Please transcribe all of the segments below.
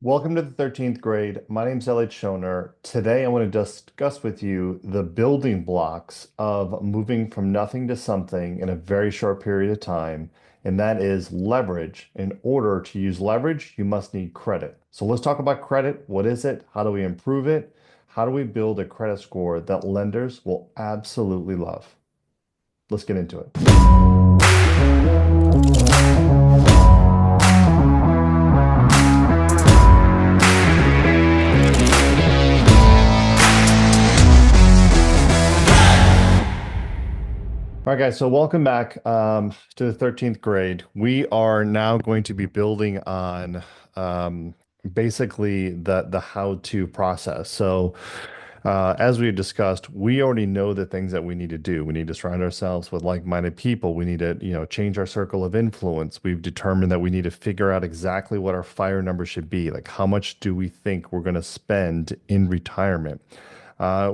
Welcome to the 13th grade. My name's Elliot Schoner. Today I want to discuss with you the building blocks of moving from nothing to something in a very short period of time, and that is leverage. In order to use leverage, you must need credit. So let's talk about credit. What is it? How do we improve it? How do we build a credit score that lenders will absolutely love? Let's get into it. All right, guys, so welcome back to the 13th grade. We are now going to be building on basically the how-to process. So as we discussed, we already know the things that we need to do. We need to surround ourselves with like-minded people. We need to, change our circle of influence. We've determined that we need to figure out exactly what our fire number should be. Like, how much do we think we're going to spend in retirement?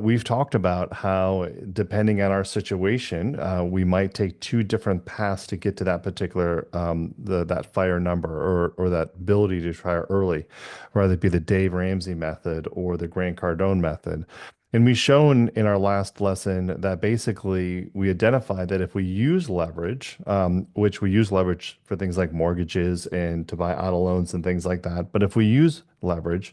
We've talked about how, depending on our situation, we might take two different paths to get to that particular that fire number or that ability to retire early, whether it be the Dave Ramsey method or the Grant Cardone method. And we've shown in our last lesson that basically we identified that if we use leverage, which we use leverage for things like mortgages and to buy auto loans and things like that, but if we use leverage,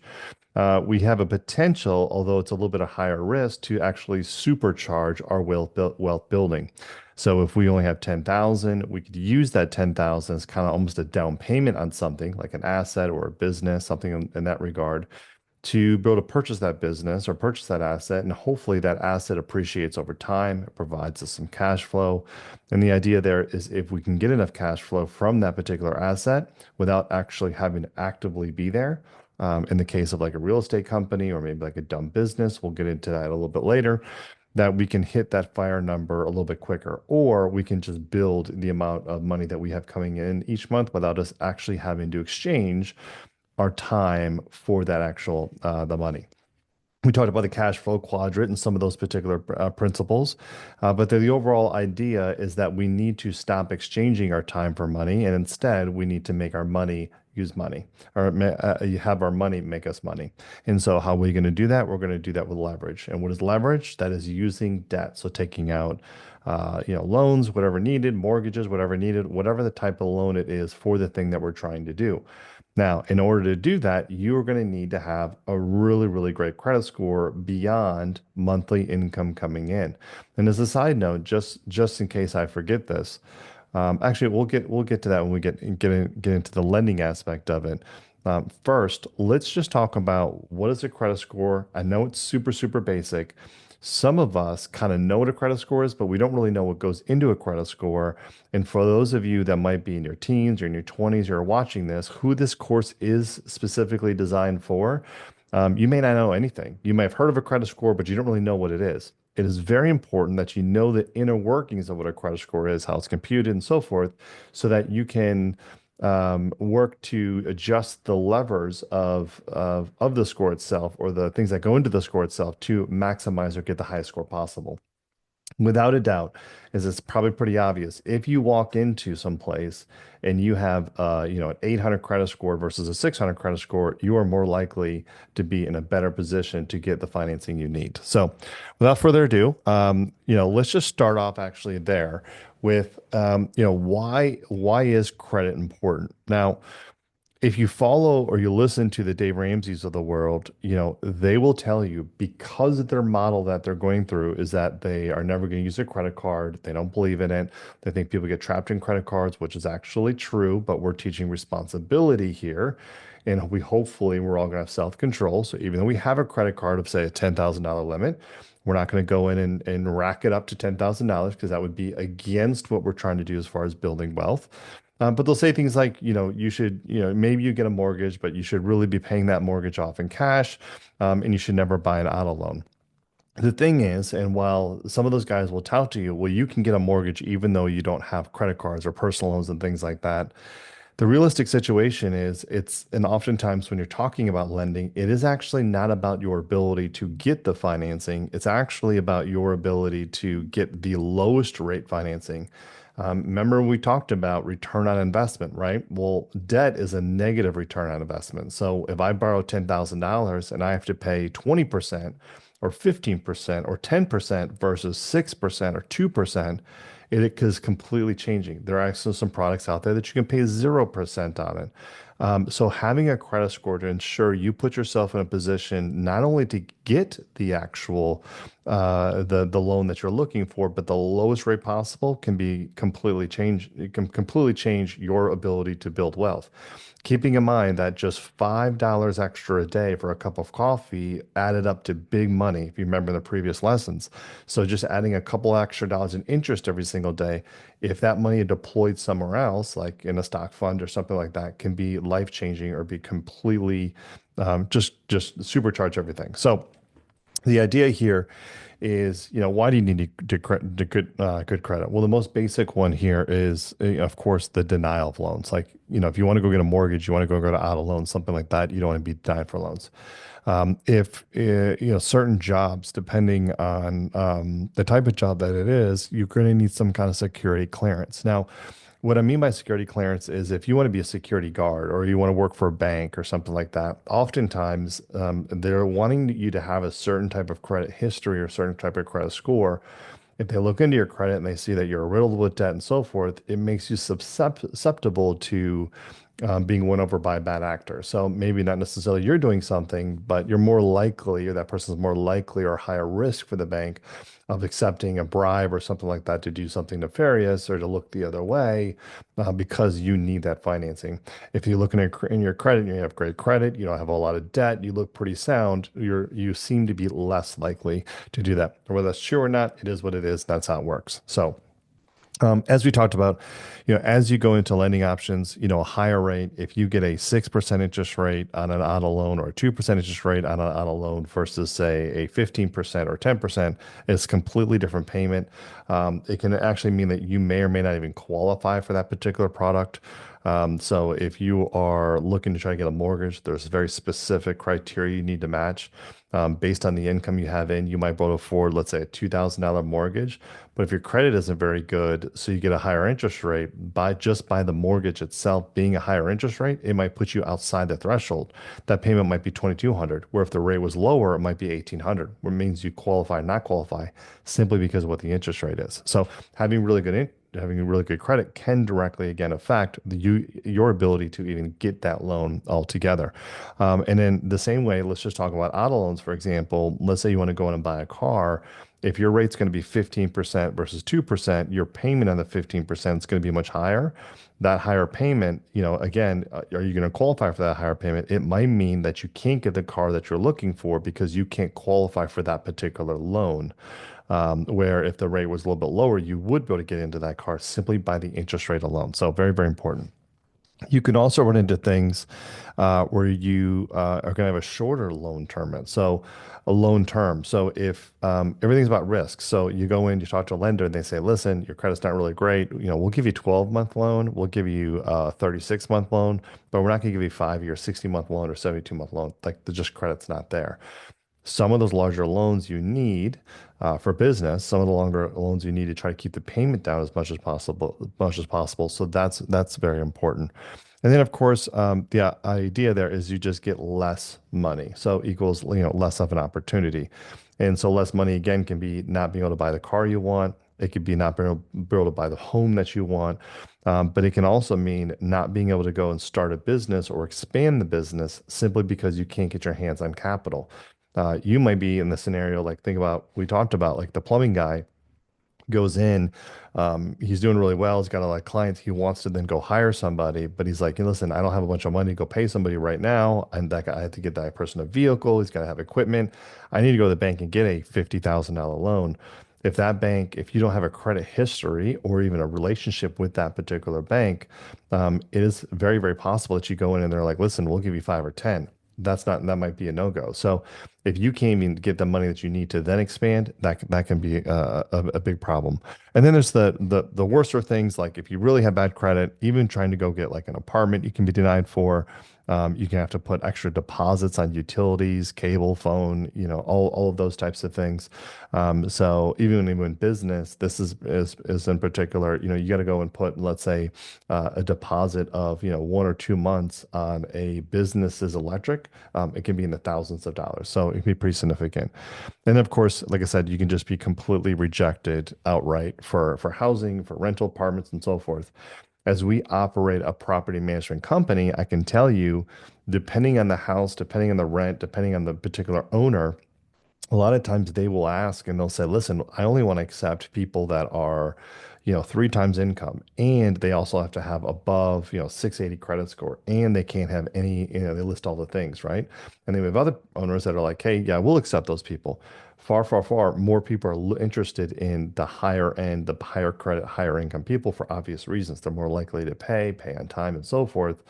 we have a potential, although it's a little bit of higher risk, to actually supercharge our wealth building. So if we only have 10,000, we could use that 10,000 as kind of almost a down payment on something like an asset or a business, something in that regard, to be able to purchase that business or purchase that asset. And hopefully that asset appreciates over time. It provides us some cash flow. And the idea there is if we can get enough cash flow from that particular asset without actually having to actively be there, in the case of like a real estate company or maybe like a dumb business, we'll get into that a little bit later, that we can hit that fire number a little bit quicker, or we can just build the amount of money that we have coming in each month without us actually having to exchange our time for that actual the money. We talked about the cash flow quadrant and some of those particular principles, but the overall idea is that we need to stop exchanging our time for money, and instead we need to make our money use money, or have our money make us money. And so, how are we going to do that? We're going to do that with leverage. And what is leverage? That is using debt, so taking out, loans, whatever needed, mortgages, whatever needed, whatever the type of loan it is for the thing that we're trying to do. Now, in order to do that, you're going to need to have a really, really great credit score beyond monthly income coming in. And as a side note, just in case I forget this, actually, we'll get to that when we get into the lending aspect of it. First, let's just talk about what is a credit score. I know it's super, super basic. Some of us kind of know what a credit score is, but we don't really know what goes into a credit score. And for those of you that might be in your teens or in your 20s, you're watching this, who this course is specifically designed for, you may not know anything. You may have heard of a credit score, but you don't really know what it is. It is very important that you know the inner workings of what a credit score is, how it's computed, and so forth, so that you can work to adjust the levers of the score itself or the things that go into the score itself to maximize or get the highest score possible. Without a doubt, as it's probably pretty obvious, if you walk into some place and you have an 800 credit score versus a 600 credit score, you are more likely to be in a better position to get the financing you need. So, without further ado, let's just start off actually there with why is credit important? Now, if you follow or you listen to the Dave Ramseys of the world, they will tell you because of their model that they're going through is that they are never going to use a credit card. They don't believe in it. They think people get trapped in credit cards, which is actually true, but we're teaching responsibility here. And hopefully we're all going to have self-control. So even though we have a credit card of say a $10,000 limit, we're not going to go in and rack it up to $10,000 because that would be against what we're trying to do as far as building wealth. But they'll say things like, you should, maybe you get a mortgage, but you should really be paying that mortgage off in cash, and you should never buy an auto loan. The thing is, and while some of those guys will tout to you, well, you can get a mortgage even though you don't have credit cards or personal loans and things like that. The realistic situation is and oftentimes when you're talking about lending, it is actually not about your ability to get the financing. It's actually about your ability to get the lowest rate financing. Remember we talked about return on investment, right? Well, debt is a negative return on investment. So if I borrow $10,000 and I have to pay 20% or 15% or 10% versus 6% or 2%, it is completely changing. There are actually some products out there that you can pay 0% on it. So having a credit score to ensure you put yourself in a position not only to get the actual the loan that you're looking for, but the lowest rate possible can be completely change. It can completely change your ability to build wealth. Keeping in mind that just $5 extra a day for a cup of coffee added up to big money, if you remember the previous lessons. So just adding a couple extra dollars in interest every single day, if that money is deployed somewhere else, like in a stock fund or something like that, can be life-changing or be completely just supercharge everything. So the idea here is, why do you need good credit? Well, the most basic one here is, of course, the denial of loans. Like, if you want to go get a mortgage, you want to go to auto loans, something like that, you don't want to be denied for loans. If certain jobs, depending on the type of job that it is, you're going to need some kind of security clearance. Now, what I mean by security clearance is if you want to be a security guard or you want to work for a bank or something like that, oftentimes they're wanting you to have a certain type of credit history or certain type of credit score. If they look into your credit and they see that you're riddled with debt and so forth, it makes you susceptible to being won over by a bad actor. So maybe not necessarily you're doing something, but you're more likely, or that person's more likely or higher risk for the bank of accepting a bribe or something like that to do something nefarious or to look the other way because you need that financing. If you look in your credit, and you have great credit, you don't have a lot of debt, you look pretty sound, you seem to be less likely to do that. Whether that's true or not, it is what it is. That's how it works. So as we talked about, as you go into lending options, a higher rate, if you get a 6% interest rate on an auto loan or a 2% interest rate on an auto loan versus, say, a 15% or 10%, it's a completely different payment. It can actually mean that you may or may not even qualify for that particular product. So if you are looking to try to get a mortgage, there's very specific criteria you need to match. Based on the income you have in, you might be able to afford, let's say, a $2,000 mortgage. But if your credit isn't very good, so you get a higher interest rate, by the mortgage itself being a higher interest rate, it might put you outside the threshold. That payment might be 2,200, where if the rate was lower, it might be 1,800, which means you qualify or not qualify simply because of what the interest rate is. So having really good credit can directly again affect your ability to even get that loan altogether. And in the same way, let's just talk about auto loans, for example. Let's say you want to go in and buy a car. If your rate's going to be 15% versus 2%, your payment on the 15% is going to be much higher. That higher payment, again, are you going to qualify for that higher payment? It might mean that you can't get the car that you're looking for because you can't qualify for that particular loan. Where if the rate was a little bit lower, you would be able to get into that car simply by the interest rate alone. So very, very important. You can also run into things where you are going to have a shorter loan term. So a loan term. So if everything's about risk, so you go in, you talk to a lender, and they say, "Listen, your credit's not really great. We'll give you a 12-month loan, we'll give you a 36-month loan, but we're not going to give you a 5-year, 60-month loan or 72-month loan. Like the just credit's not there." Some of those larger loans you need for business, some of the longer loans you need to try to keep the payment down as much as possible, So that's very important. And then, of course, the idea there is you just get less money, so equals less of an opportunity, and so less money again can be not being able to buy the car you want. It could be not being able to buy the home that you want, but it can also mean not being able to go and start a business or expand the business simply because you can't get your hands on capital. You might be in the scenario like we talked about like the plumbing guy goes in, he's doing really well, he's got a lot of clients, he wants to then go hire somebody, but he's like, listen, I don't have a bunch of money to go pay somebody right now, and that guy, I have to get that person a vehicle, he's got to have equipment, I need to go to the bank and get a $50,000 loan. If you don't have a credit history or even a relationship with that particular bank, it is very, very possible that you go in and they're like, listen, we'll give you 5 or 10. That might be a no-go. So If you can't even get the money that you need to then expand, that can be a big problem. And then there's the worser things, like if you really have bad credit, even trying to go get like an apartment, you can be denied for. You can have to put extra deposits on utilities, cable, phone, all of those types of things. So even when you're in business, this is in particular, you got to go and put, let's say, a deposit of, 1 or 2 months on a business's electric. It can be in the thousands of dollars. So it can be pretty significant. And of course, like I said, you can just be completely rejected outright for housing, for rental apartments, and so forth. As we operate a property management company, I can tell you, depending on the house, depending on the rent, depending on the particular owner, a lot of times they will ask and they'll say, listen, I only want to accept people that are, 3 times income. And they also have to have above, 680 credit score. And they can't have any, they list all the things, right? And then we have other owners that are like, hey, yeah, we'll accept those people. Far, far, far more people are interested in the higher end, the higher credit, higher income people for obvious reasons. They're more likely to pay on time, and so forth.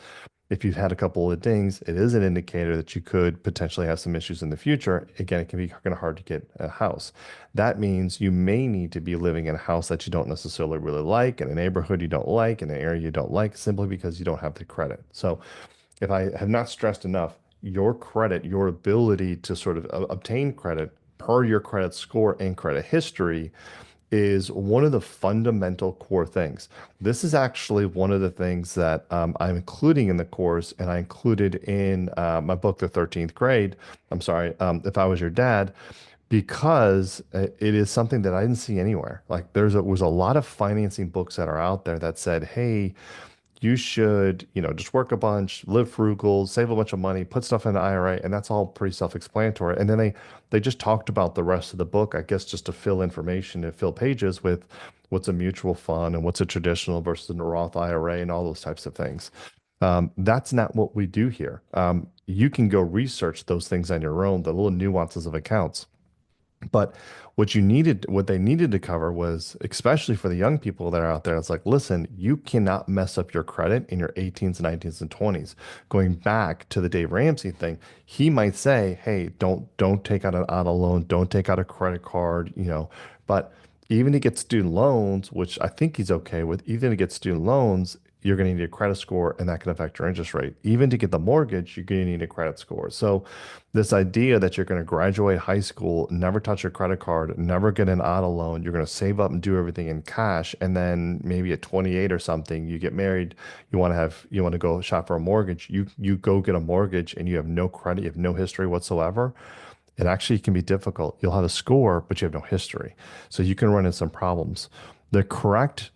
If you've had a couple of dings, it is an indicator that you could potentially have some issues in the future. Again, it can be kind of hard to get a house. That means you may need to be living in a house that you don't necessarily really like, in a neighborhood you don't like, in an area you don't like, simply because you don't have the credit. So, if I have not stressed enough, your credit, your ability to sort of obtain credit per your credit score and credit history is one of the fundamental core things. This is actually one of the things that I'm including in the course, and I included in my book, The 13th Grade. I'm sorry, If I Was Your Dad, because it is something that I didn't see anywhere. Like was a lot of financing books that are out there that said, hey, you should, just work a bunch, live frugal, save a bunch of money, put stuff in the IRA, and that's all pretty self-explanatory. And then they just talked about the rest of the book, I guess, just to fill information and fill pages with what's a mutual fund and what's a traditional versus a Roth IRA and all those types of things. That's not what we do here. You can go research those things on your own, the little nuances of accounts. But what they needed to cover was, especially for the young people that are out there, it's like, listen, you cannot mess up your credit in your 18s, 19s, and 20s. Going back to the Dave Ramsey thing, he might say, hey, don't take out an auto loan, don't take out a credit card, but even to get student loans, which I think he's okay with, even to get student loans, you're going to need a credit score and that can affect your interest rate. Even to get the mortgage, you're going to need a credit score. So this idea that you're going to graduate high school, never touch your credit card, never get an auto loan, you're going to save up and do everything in cash, and then maybe at 28 or something, you get married, you want to go shop for a mortgage, you go get a mortgage and you have no credit, you have no history whatsoever. It actually can be difficult. You'll have a score, but you have no history. So you can run into some problems. The correct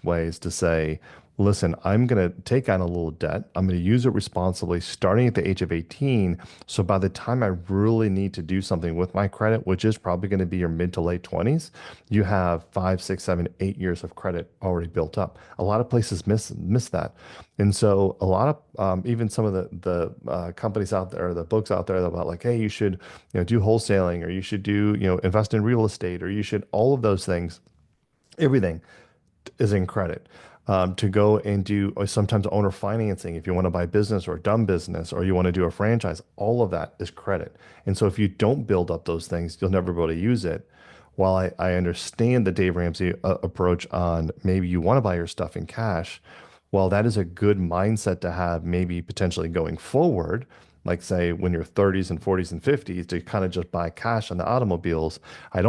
way is to say, listen, I'm going to take on a little debt. I'm going to use it responsibly starting at the age of 18. So by the time I really need to do something with my credit, which is probably going to be your mid to late 20s, you have 5, 6, 7, 8 years of credit already built up. A lot of places miss that. And so a lot of even some of the companies out there, the books out there about like, hey, you should do wholesaling, or you should do invest in real estate, or you should all of those things. Everything is in credit. To go and do or sometimes owner financing if you want to buy business or dumb business, or you want to do a franchise, all of that is credit. And so if you don't build up those things, you'll never be able to use it. While I understand the Dave Ramsey approach on maybe you want to buy your stuff in cash, while that is a good mindset to have, maybe potentially going forward, like say when you're 30s and 40s and 50s, to kind of just buy cash on the automobiles, I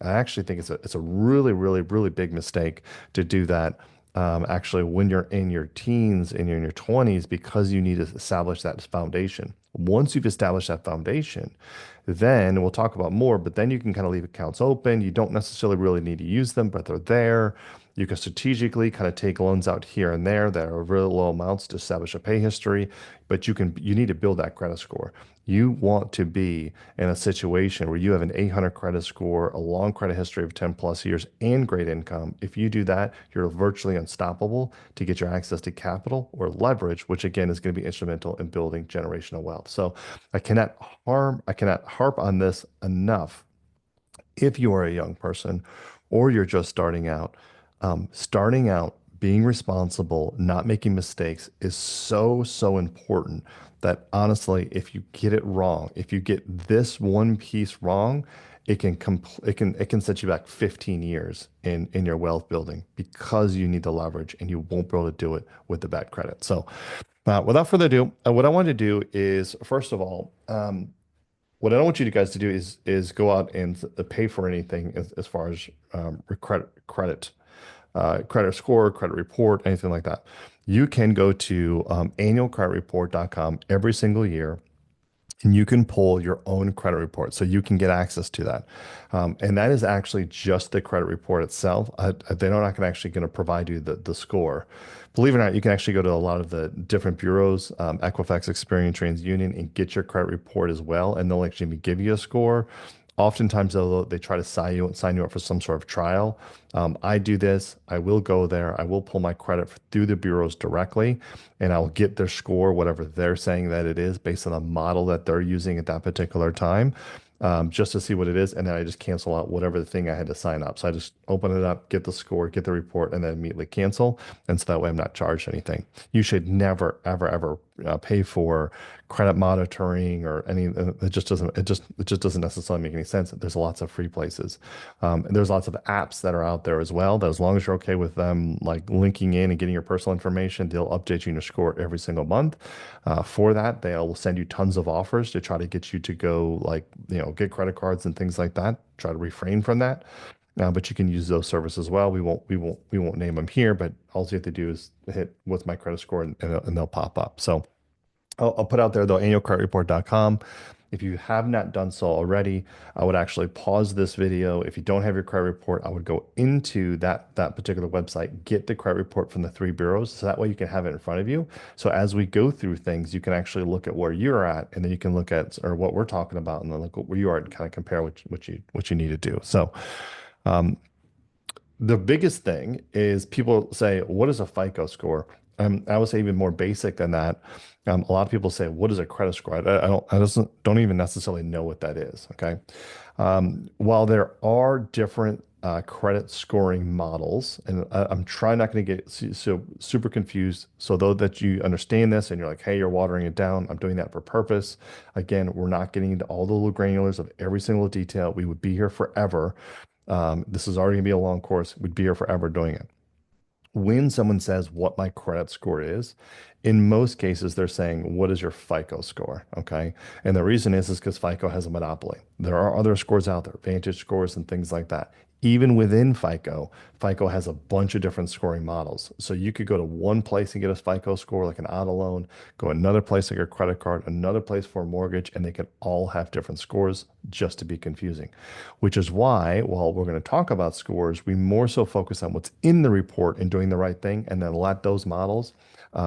actually think it's a really, really, really big mistake to do that. Actually, when you're in your teens and you're in your 20s, because you need to establish that foundation. Once you've established that foundation, then we'll talk about more, but then you can kind of leave accounts open. You don't necessarily really need to use them, but they're there. You can strategically kind of take loans out here and there that are really low amounts to establish a pay history, but you need to build that credit score. You want to be in a situation where you have an 800 credit score, a long credit history of 10 plus years, and great income. If you do that, you're virtually unstoppable to get your access to capital or leverage, which again is going to be instrumental in building generational wealth. So I cannot harp on this enough. If you are a young person or you're just starting out, being responsible, not making mistakes is so, so important that honestly, if you get it wrong, if you get this one piece wrong, it can set you back 15 years in your wealth building because you need the leverage and you won't be able to do it with the bad credit. So, without further ado, what I want to do is first of all, what I don't want you guys to do is go out and pay for anything as far as credit score, credit report, anything like that. You can go to annualcreditreport.com every single year and you can pull your own credit report. So you can get access to that. And that is actually just the credit report itself. They're not gonna actually going to provide you the score. Believe it or not, you can actually go to a lot of the different bureaus, Equifax, Experian, TransUnion, and get your credit report as well. And they'll actually give you a score. Oftentimes, though, they try to sign you up for some sort of trial. I do this. I will go there. I will pull my credit through the bureaus directly, and I'll get their score, whatever they're saying that it is, based on the model that they're using at that particular time, just to see what it is. And then I just cancel out whatever the thing I had to sign up. So I just open it up, get the score, get the report, and then immediately cancel. And so that way I'm not charged anything. You should never, ever, ever pay for credit monitoring or any. It just doesn't necessarily make any sense. There's lots of free places, and there's lots of apps that are out there as well. That as long as you're okay with them, like linking in and getting your personal information, they'll update you in your score every single month. For that, they'll send you tons of offers to try to get you to go, like, get credit cards and things like that. Try to refrain from that. But you can use those services as well. We won't name them here, but all you have to do is hit what's my credit score and they'll pop up. So I'll put out there though, annualcreditreport.com. If you have not done so already, I would actually pause this video. If you don't have your credit report, I would go into that particular website, get the credit report from the three bureaus, so that way you can have it in front of you. So as we go through things, you can actually look at where you're at, and then you can look at or what we're talking about, and then look at where you are and kind of compare what you need to do. So the biggest thing is people say, what is a FICO score? I would say even more basic than that. A lot of people say, what is a credit score? I don't even necessarily know what that is. Okay. While there are different credit scoring models, and I'm trying not going to get so super confused. So though that you understand this and you're like, hey, you're watering it down, I'm doing that for purpose. Again, we're not getting into all the little granulars of every single detail. We would be here forever. This is already gonna be a long course. We'd be here forever doing it. When someone says what my credit score is, in most cases, they're saying, what is your FICO score? Okay. And the reason is because FICO has a monopoly. There are other scores out there, Vantage scores and things like that. Even within FICO, FICO has a bunch of different scoring models. So you could go to one place and get a FICO score, like an auto loan, go another place like a credit card, another place for a mortgage, and they can all have different scores just to be confusing. Which is why, while we're going to talk about scores, we more so focus on what's in the report and doing the right thing, and then let those models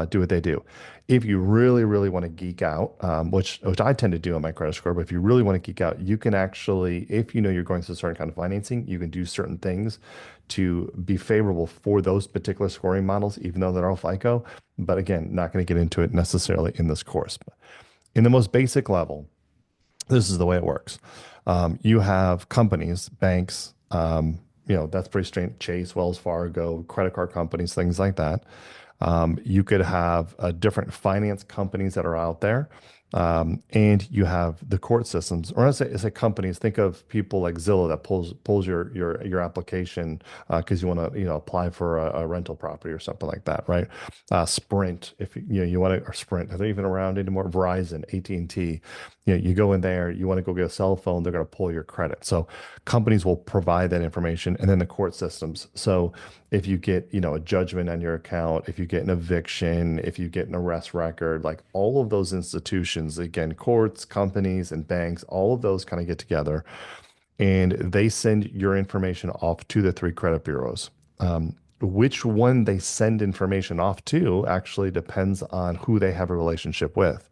do what they do. If you really, really want to geek out, which I tend to do on my credit score, but if you really want to geek out, you can actually, if you know you're going through a certain kind of financing, you can do certain things to be favorable for those particular scoring models, even though they're all FICO. But again, not going to get into it necessarily in this course. But in the most basic level, this is the way it works. You have companies, banks, that's pretty straight, Chase, Wells Fargo, credit card companies, things like that. You could have different finance companies that are out there. And you have the court systems, or as a companies, think of people like Zillow that pulls your application because you want to apply for a rental property or something like that, right? Sprint, if you want to, or Sprint, are they even around anymore? Verizon, AT&T, you go in there, you want to go get a cell phone, they're going to pull your credit. So companies will provide that information, and then the court systems. So if you get, a judgment on your account, if you get an eviction, if you get an arrest record, like all of those institutions, again, courts, companies, and banks, all of those kind of get together and they send your information off to the three credit bureaus. Which one they send information off to actually depends on who they have a relationship with.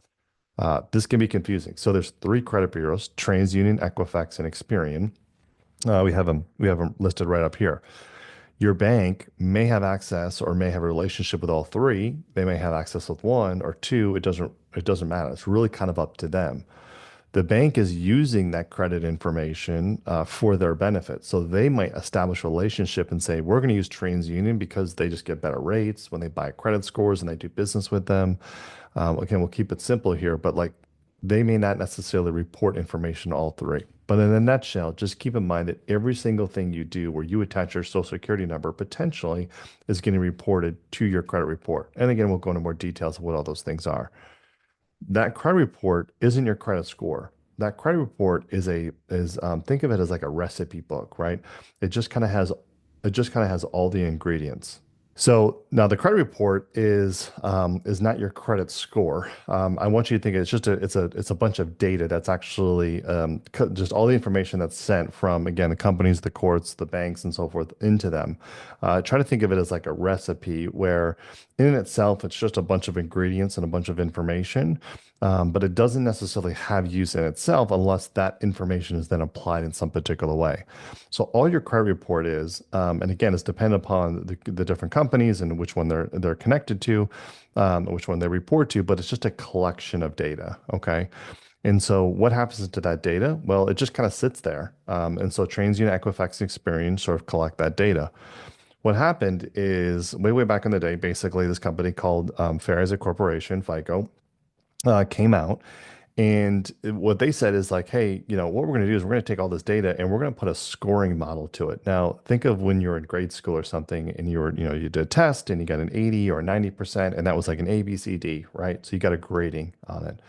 This can be confusing. So there's three credit bureaus: TransUnion, Equifax, and Experian. We have them listed right up here. Your bank may have access or may have a relationship with all three. They may have access with one or two. It doesn't matter. It's really kind of up to them. The bank is using that credit information for their benefit. So they might establish a relationship and say, we're going to use TransUnion because they just get better rates when they buy credit scores and they do business with them. Again, we'll keep it simple here, but like they may not necessarily report information to all three. But in a nutshell, just keep in mind that every single thing you do where you attach your social security number potentially is getting reported to your credit report. And again, we'll go into more details of what all those things are. That credit report isn't your credit score. That credit report is think of it as like a recipe book, right? It just kind of has it just kind of has all the ingredients. So now the credit report is not your credit score. I want you to think it's a bunch of data that's actually just all the information that's sent from again the companies, the courts, the banks, and so forth into them. Try to think of it as like a recipe where in itself it's just a bunch of ingredients and a bunch of information, but it doesn't necessarily have use in itself unless that information is then applied in some particular way. So all your credit report is, and again, it's dependent upon the different companies and which one they're connected to, which one they report to, but it's just a collection of data. Okay. And so what happens to that data? Well, it just kind of sits there. And so TransUnion, Equifax, and Experian sort of collect that data. What happened is way back in the day, basically this company called Fair Isaac Corporation, FICO, came out and what they said is like, hey, what we're going to do is we're going to take all this data and we're going to put a scoring model to it. Now, think of when you're in grade school or something and you did a test and you got an 80 or 90%, and that was like an A, B, C, D, right? So you got a grading on it.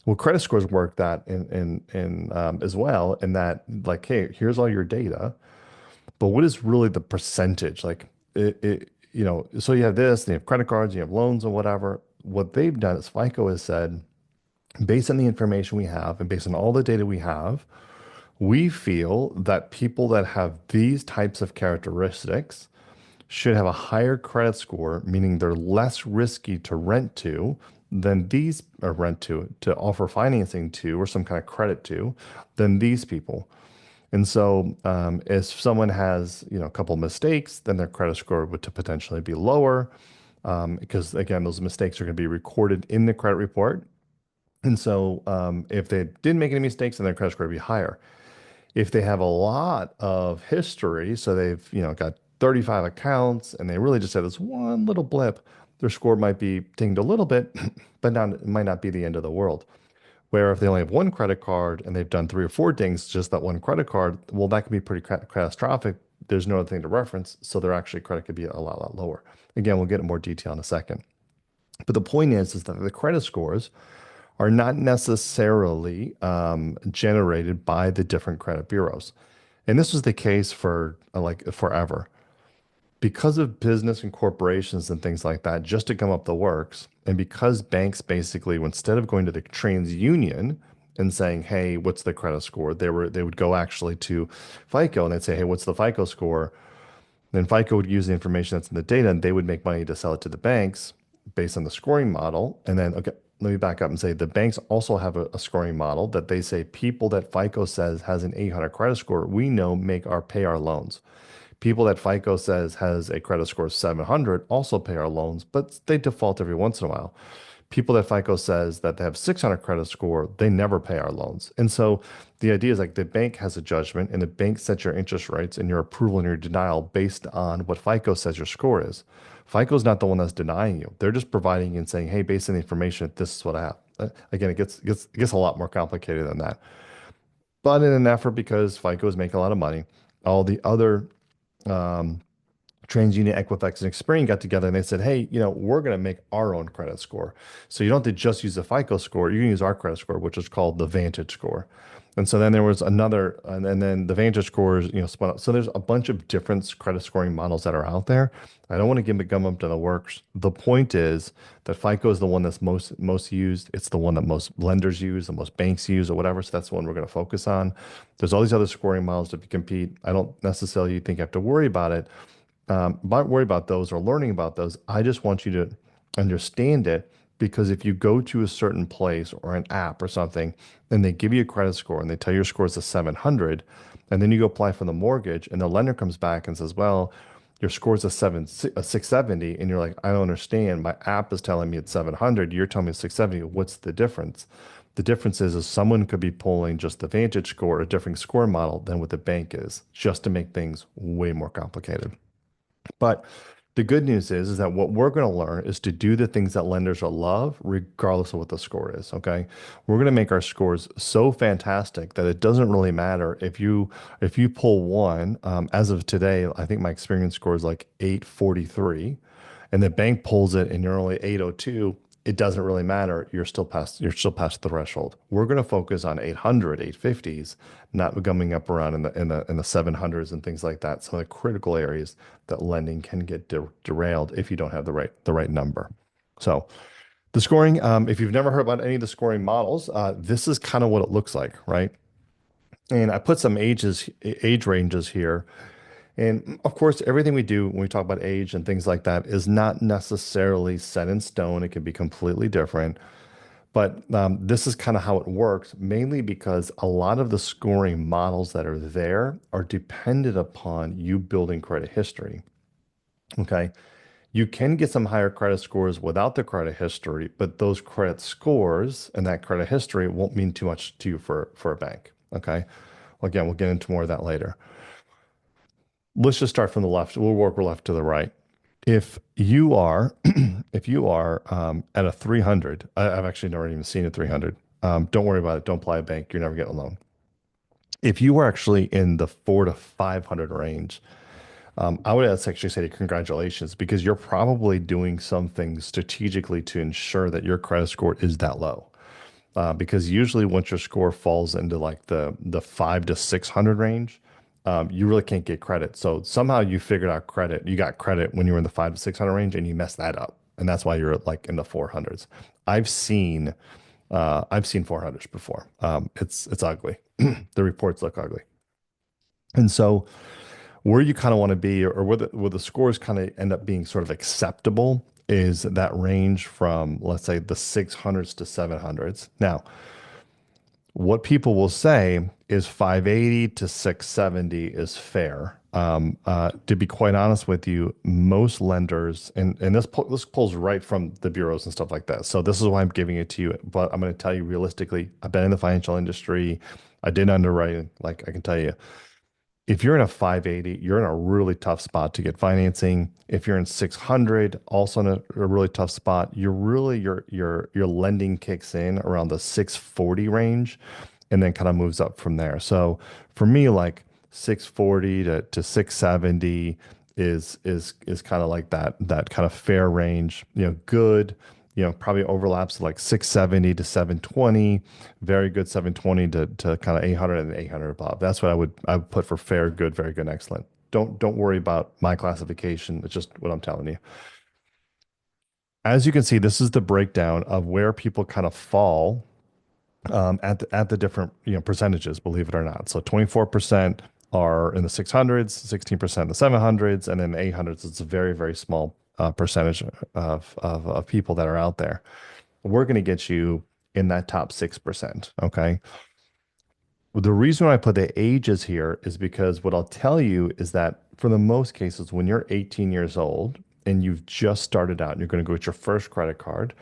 Well, credit scores work that in as well, in that like, hey, here's all your data, but what is really the percentage? Like so you have this, and you have credit cards, you have loans or whatever. What they've done is FICO has said, based on the information we have and based on all the data we have, we feel that people that have these types of characteristics should have a higher credit score, meaning they're less risky to rent to than these or rent to offer financing to or some kind of credit to than these people. And so, if someone has, a couple mistakes, then their credit score would to potentially be lower, because again, those mistakes are going to be recorded in the credit report. And so, if they didn't make any mistakes, then their credit score would be higher. If they have a lot of history, so they've, got 35 accounts and they really just had this one little blip, their score might be dinged a little bit, but not, it might not be the end of the world. Where if they only have one credit card and they've done 3 or 4 dings, just that one credit card, well, that can be pretty catastrophic. There's no other thing to reference, so their actually credit could be a lot lower. Again, we'll get in more detail in a second. But the point is that the credit scores are not necessarily generated by the different credit bureaus. And this was the case for like forever. Because of business and corporations and things like that, just to come up the works, and because banks basically, instead of going to the TransUnion and saying, "Hey, what's the credit score?" they would go actually to FICO and they'd say, "Hey, what's the FICO score?" Then FICO would use the information that's in the data and they would make money to sell it to the banks based on the scoring model. And then, okay, let me back up and say the banks also have a scoring model that they say people that FICO says has an 800 credit score, we know pay our loans. People that FICO says has a credit score of 700 also pay our loans, but they default every once in a while. People that FICO says that they have 600 credit score, they never pay our loans. And so the idea is like the bank has a judgment and the bank sets your interest rates and your approval and your denial based on what FICO says your score is. FICO is not the one that's denying you. They're just providing and saying, hey, based on the information, this is what I have. Again, it gets a lot more complicated than that. But in an effort, because FICO is making a lot of money, all the other um, TransUnion, Equifax, and Experian got together and they said, hey, we're going to make our own credit score. So you don't have to just use the FICO score. You can use our credit score, which is called the Vantage score. And so then there was another, and then the Vantage scores, spun up. So there's a bunch of different credit scoring models that are out there. I don't want to give a gum up to the works. The point is that FICO is the one that's most used. It's the one that most lenders use, the most banks use, or whatever. So that's the one we're going to focus on. There's all these other scoring models to compete. I don't necessarily think you have to worry about it. Not worry about those or learning about those. I just want you to understand it, because if you go to a certain place or an app or something and they give you a credit score and they tell your score is a 700, and then you go apply for the mortgage and the lender comes back and says, well, your score is a 670, and you're like, I don't understand. My app is telling me it's 700. You're telling me it's 670. What's the difference? The difference is someone could be pulling just the Vantage score, a different score model than what the bank is, just to make things way more complicated. But the good news is that what we're going to learn is to do the things that lenders will love, regardless of what the score is. Okay, we're going to make our scores so fantastic that it doesn't really matter if you pull one. As of today, I think my experience score is like 843, and the bank pulls it and you're only 802. It doesn't really matter. You're still past the threshold. We're going to focus on 800, 850s, not coming up around in the 700s and things like that. Some of the critical areas that lending can get derailed if you don't have the right number. So the scoring, if you've never heard about any of the scoring models, this is kind of what it looks like, right? And I put some age ranges here. And of course, everything we do when we talk about age and things like that is not necessarily set in stone. It can be completely different. But this is kind of how it works, mainly because a lot of the scoring models that are there are dependent upon you building credit history. Okay. You can get some higher credit scores without the credit history, but those credit scores and that credit history won't mean too much to you for a bank. Okay. Well, again, we'll get into more of that later. Let's just start from the left. We'll work left to the right. If you are, if you are at a 300, I've actually never even seen a 300. Don't worry about it. Don't apply a bank. You're never getting a loan. If you were actually in the 4 to 500 range, I would actually say congratulations because you're probably doing some things strategically to ensure that your credit score is that low. Because usually once your score falls into like the 5 to 600 range, you really can't get credit. So somehow you figured out credit. You got credit when you were in the 5 to 600 range, and you messed that up, and that's why you're like in the 400s. I've seen I've seen 400s before. It's ugly. The reports look ugly, and so where you kind of want to be, or where the scores kind of end up being sort of acceptable, is that range from, let's say, the 600s to 700s. Now, what people will say is 580 to 670 is fair. To be quite honest with you, most lenders, and this pulls right from the bureaus and stuff like that. So this is why I'm giving it to you. But I'm going to tell you realistically, I've been in the financial industry. I did underwriting. Like I can tell you, if you're in a 580, you're in a really tough spot to get financing. If you're in 600, also in a really tough spot. Your lending kicks in around the 640 range, and then kind of moves up from there. So for me, like 640 to 670 is kind of like that kind of fair range. Good. Probably overlaps like 670 to 720, very good 720 to kind of 800 and 800 above. That's what I would put for fair, good, very good, excellent. Don't worry about my classification. It's just what I'm telling you. As you can see, this is the breakdown of where people kind of fall at the different percentages, believe it or not. So 24% are in the 600s, 16% in the 700s, and then the 800s. It's a very, very small percentage of people that are out there. We're going to get you in that top 6%. Okay. Well, the reason why I put the ages here is because what I'll tell you is that for the most cases, when you're 18 years old and you've just started out and you're going to go get your first credit card.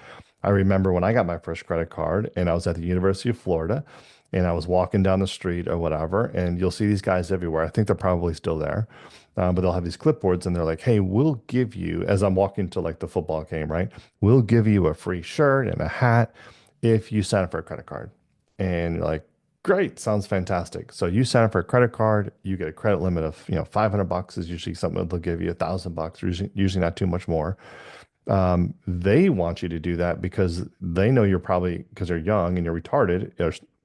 I remember when I got my first credit card and I was at the University of Florida and I was walking down the street or whatever, and you'll see these guys everywhere. I think they're probably still there, but they'll have these clipboards and they're like, hey, we'll give you, as I'm walking to like the football game, right? We'll give you a free shirt and a hat if you sign up for a credit card. And you're like, great, sounds fantastic. So you sign up for a credit card, you get a credit limit of, $500 is usually something that they'll give you, $1,000, usually not too much more. They want you to do that because they know you're probably, because you're young and you're retarded,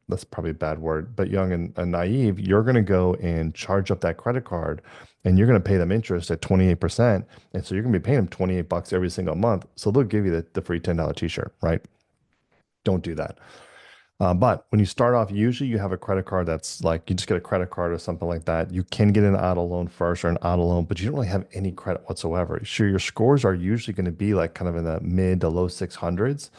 that's probably a bad word, but young and naive, you're going to go and charge up that credit card and you're going to pay them interest at 28%. And so you're going to be paying them $28 every single month. So they'll give you the free $10 t-shirt, right? Don't do that. But when you start off, usually you have a credit card that's like you just get a credit card or something like that. You can get an auto loan first or an auto loan, but you don't really have any credit whatsoever. Sure, your scores are usually going to be like kind of in the mid to low 600s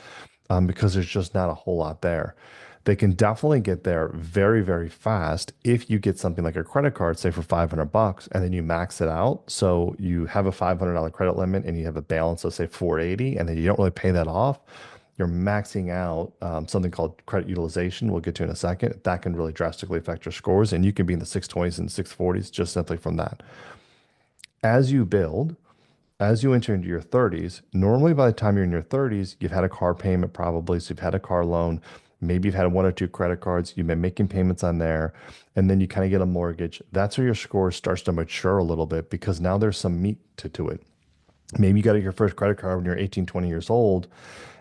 because there's just not a whole lot there. They can definitely get there very, very fast if you get something like a credit card, say for $500, and then you max it out. So you have a $500 credit limit and you have a balance of say 480, and then you don't really pay that off. you're maxing out something called credit utilization. We'll get to in a second. That can really drastically affect your scores, and you can be in the 620s and 640s just simply from that. As you build, as you enter into your 30s, normally by the time you're in your 30s, you've had a car payment probably, so you've had a car loan, maybe you've had one or two credit cards, you've been making payments on there, and then you kind of get a mortgage. That's where your score starts to mature a little bit because now there's some meat to it. Maybe you got your first credit card when you're 18, 20 years old.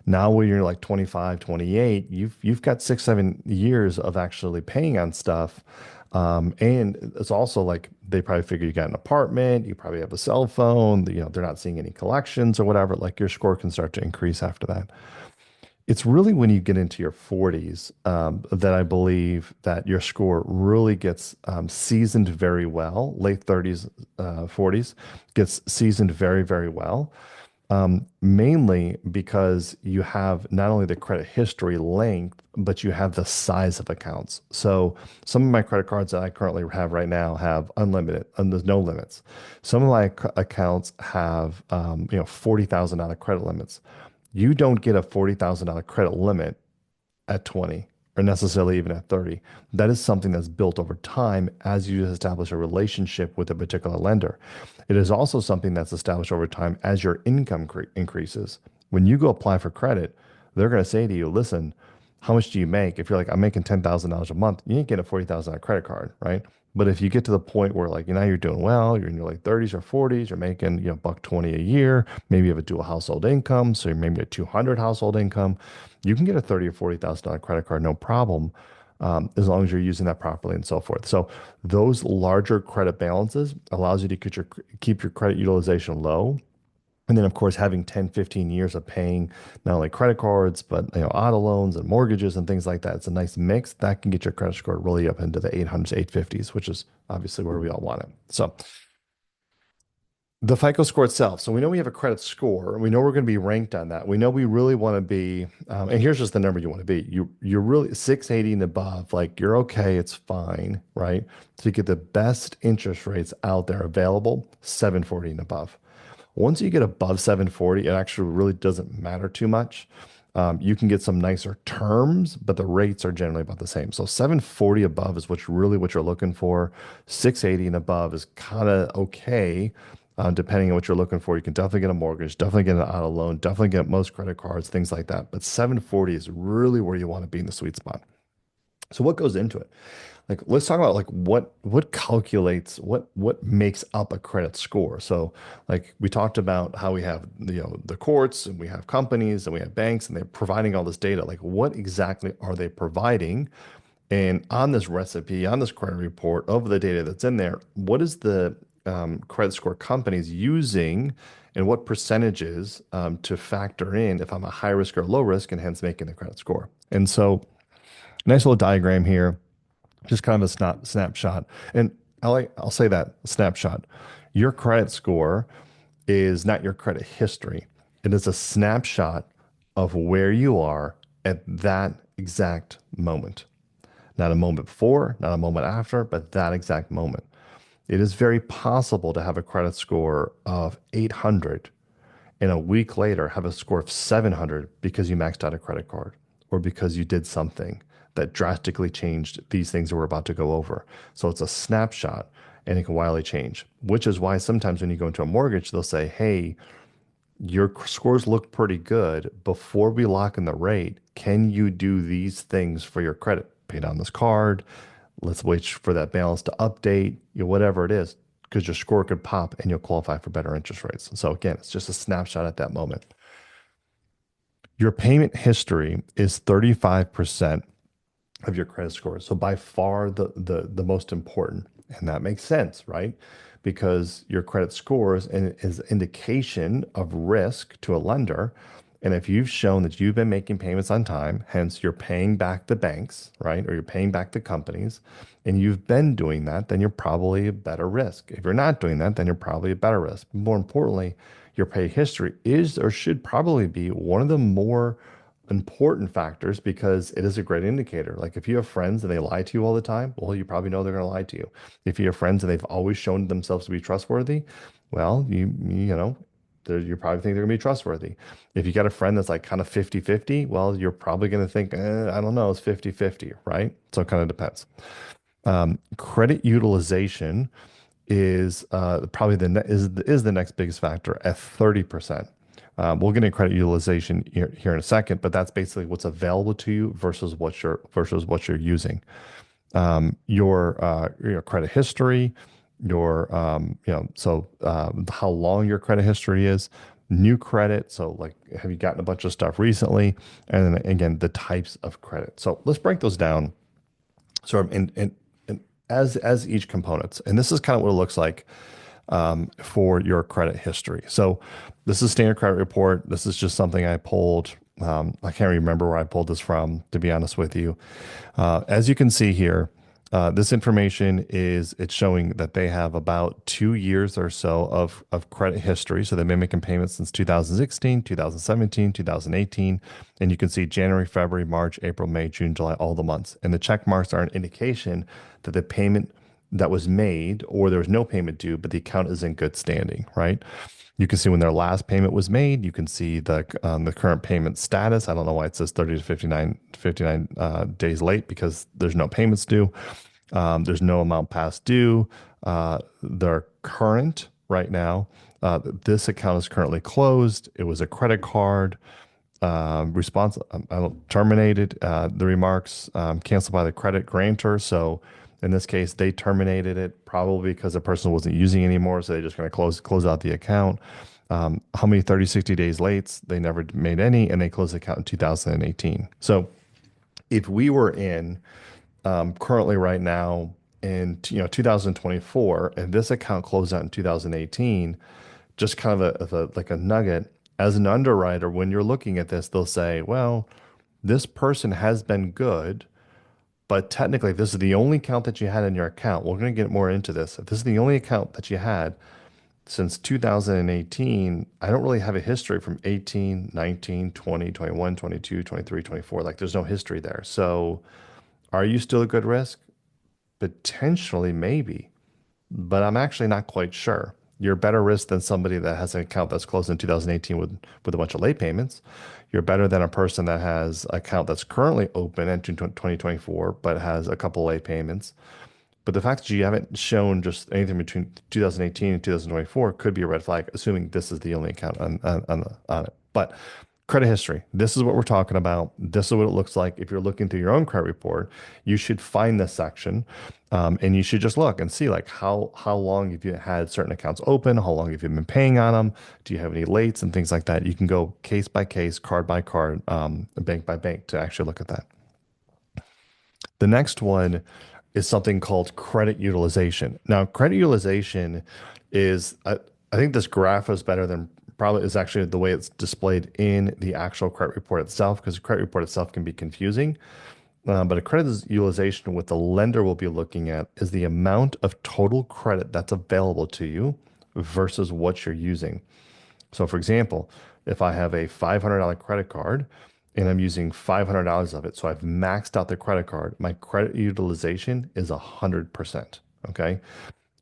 Now when you're like 25, 28, you've got 6, 7 years of actually paying on stuff. And it's also like they probably figure you got an apartment, you probably have a cell phone, they're not seeing any collections or whatever. Like your score can start to increase after that. It's really when you get into your 40s that I believe that your score really gets seasoned very well. Late 30s, 40s gets seasoned very, very well. Mainly because you have not only the credit history length, but you have the size of accounts. So some of my credit cards that I currently have right now have unlimited, and there's no limits. Some of my accounts have, $40,000 credit limits. You don't get a $40,000 credit limit at 20 or necessarily even at 30. That is something that's built over time as you establish a relationship with a particular lender. It is also something that's established over time as your income increases. When you go apply for credit, they're going to say to you, listen, how much do you make? If you're like, I'm making $10,000 a month, you ain't getting a $40,000 credit card, right? But if you get to the point where like, you're doing well, you're in your like 30s or 40s, you're making, buck 20 a year, maybe you have a dual household income, so you're maybe a 200 household income, you can get a 30 or $40,000 credit card, no problem, as long as you're using that properly and so forth. So those larger credit balances allows you to keep your credit utilization low. And then, of course, having 10, 15 years of paying not only credit cards, but auto loans and mortgages and things like that. It's a nice mix that can get your credit score really up into the 800s, 850s, which is obviously where we all want it. So the FICO score itself. So we know we have a credit score. We know we're going to be ranked on that. We know we really want to be, and here's just the number you want to be. You're really 680 and above. Like you're okay. It's fine, right? So you get the best interest rates out there available, 740 and above. Once you get above 740, it actually really doesn't matter too much. You can get some nicer terms, but the rates are generally about the same. So 740 above is what you're looking for. 680 and above is kind of okay, depending on what you're looking for. You can definitely get a mortgage, definitely get an auto loan, definitely get most credit cards, things like that. But 740 is really where you want to be in the sweet spot. So what goes into it? Like let's talk about like what calculates what makes up a credit score. So like we talked about how we have the courts and we have companies and we have banks and they're providing all this data. Like what exactly are they providing? And on this recipe, on this credit report of the data that's in there, what is the credit score companies using and what percentages to factor in if I'm a high risk or low risk and hence making the credit score. And so nice little diagram here, just kind of a snapshot. And I'll say that snapshot. Your credit score is not your credit history. It is a snapshot of where you are at that exact moment. Not a moment before, not a moment after, but that exact moment. It is very possible to have a credit score of 800 and a week later have a score of 700 because you maxed out a credit card or because you did something that drastically changed these things that we're about to go over. So it's a snapshot and it can wildly change, which is why sometimes when you go into a mortgage, they'll say, hey, your scores look pretty good. Before we lock in the rate, can you do these things for your credit? Pay down this card. Let's wait for that balance to update, whatever it is, because your score could pop and you'll qualify for better interest rates. So again, it's just a snapshot at that moment. Your payment history is 35% of your credit score. So by far the most important. And that makes sense, right? Because your credit scores is indication of risk to a lender. And if you've shown that you've been making payments on time, hence you're paying back the banks, right? Or you're paying back the companies, and you've been doing that, then you're probably a better risk. If you're not doing that, then you're probably a better risk. More importantly, your pay history is or should probably be one of the more important factors because it is a great indicator. Like if you have friends and they lie to you all the time, well, you probably know they're going to lie to you. If you have friends and they've always shown themselves to be trustworthy, well, you know, You probably think they're going to be trustworthy. If you got a friend that's like kind of 50-50, well, you're probably going to think, I don't know, it's 50-50, right? So it kind of depends. Credit utilization is probably is the next biggest factor at 30%. We'll get into credit utilization here in a second, but that's basically what's available to you versus what you're using. Your credit history, how long your credit history is, new credit. So like, have you gotten a bunch of stuff recently? And then again, the types of credit. So let's break those down sort of in as each components. And this is kind of what it looks like for your credit history. So this is standard credit report. This is just something I pulled. I can't remember where I pulled this from, to be honest with you. As you can see here, this information it's showing that they have about 2 years or so of credit history. So they've been making payments since 2016, 2017, 2018. And you can see January, February, March, April, May, June, July, all the months. And the check marks are an indication that the payment that was made or there was no payment due, but the account is in good standing, right? You can see when their last payment was made. You can see the current payment status. I don't know why it says 30 to 59 days late because there's no payments due. There's no amount past due. They're current right now. This account is currently closed. It was a credit card. Terminated. The remarks canceled by the credit grantor. So in this case, they terminated it probably because the person wasn't using anymore. So they're just going to close out the account. How many 30, 60 days late? They never made any, and they closed the account in 2018. So if we were in currently right now in 2024, and this account closed out in 2018, just kind of like a nugget. As an underwriter, when you're looking at this, they'll say, well, this person has been good, but technically, if this is the only account that you had in your account, we're going to get more into this. If this is the only account that you had since 2018, I don't really have a history from 18, 19, 20, 21, 22, 23, 24. Like there's no history there. So are you still a good risk? Potentially, maybe, but I'm actually not quite sure. You're better risk than somebody that has an account that's closed in 2018 with a bunch of late payments. You're better than a person that has an account that's currently open in 2024 but has a couple late payments. But the fact that you haven't shown just anything between 2018 and 2024 could be a red flag, assuming this is the only account on it. But credit history, this is what we're talking about. This is what it looks like. If you're looking through your own credit report, you should find this section and you should just look and see like how long have you had certain accounts open? How long have you been paying on them? Do you have any lates and things like that? You can go case by case, card by card, bank by bank to actually look at that. The next one is something called credit utilization. Now, credit utilization I think this graph is better than probably is actually the way it's displayed in the actual credit report itself, because the credit report itself can be confusing. But a credit utilization, what the lender will be looking at is the amount of total credit that's available to you versus what you're using. So, for example, if I have a $500 credit card and I'm using $500 of it, so I've maxed out the credit card, my credit utilization is 100%. Okay.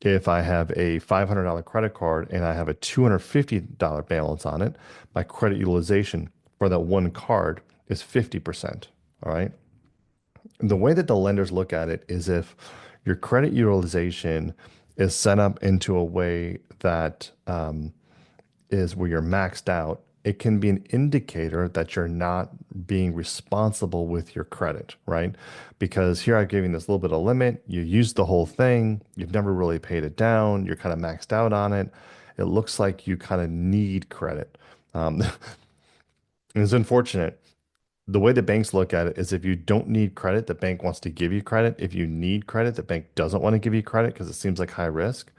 If I have a $500 credit card and I have a $250 balance on it, my credit utilization for that one card is 50%. All right. The way that the lenders look at it is if your credit utilization is set up into a way that is where you're maxed out, it can be an indicator that you're not being responsible with your credit, right? Because here I've given this little bit of limit. You used the whole thing. You've never really paid it down. You're kind of maxed out on it. It looks like you kind of need credit. It's unfortunate. The way the banks look at it is if you don't need credit, the bank wants to give you credit. If you need credit, the bank doesn't want to give you credit because it seems like high risk.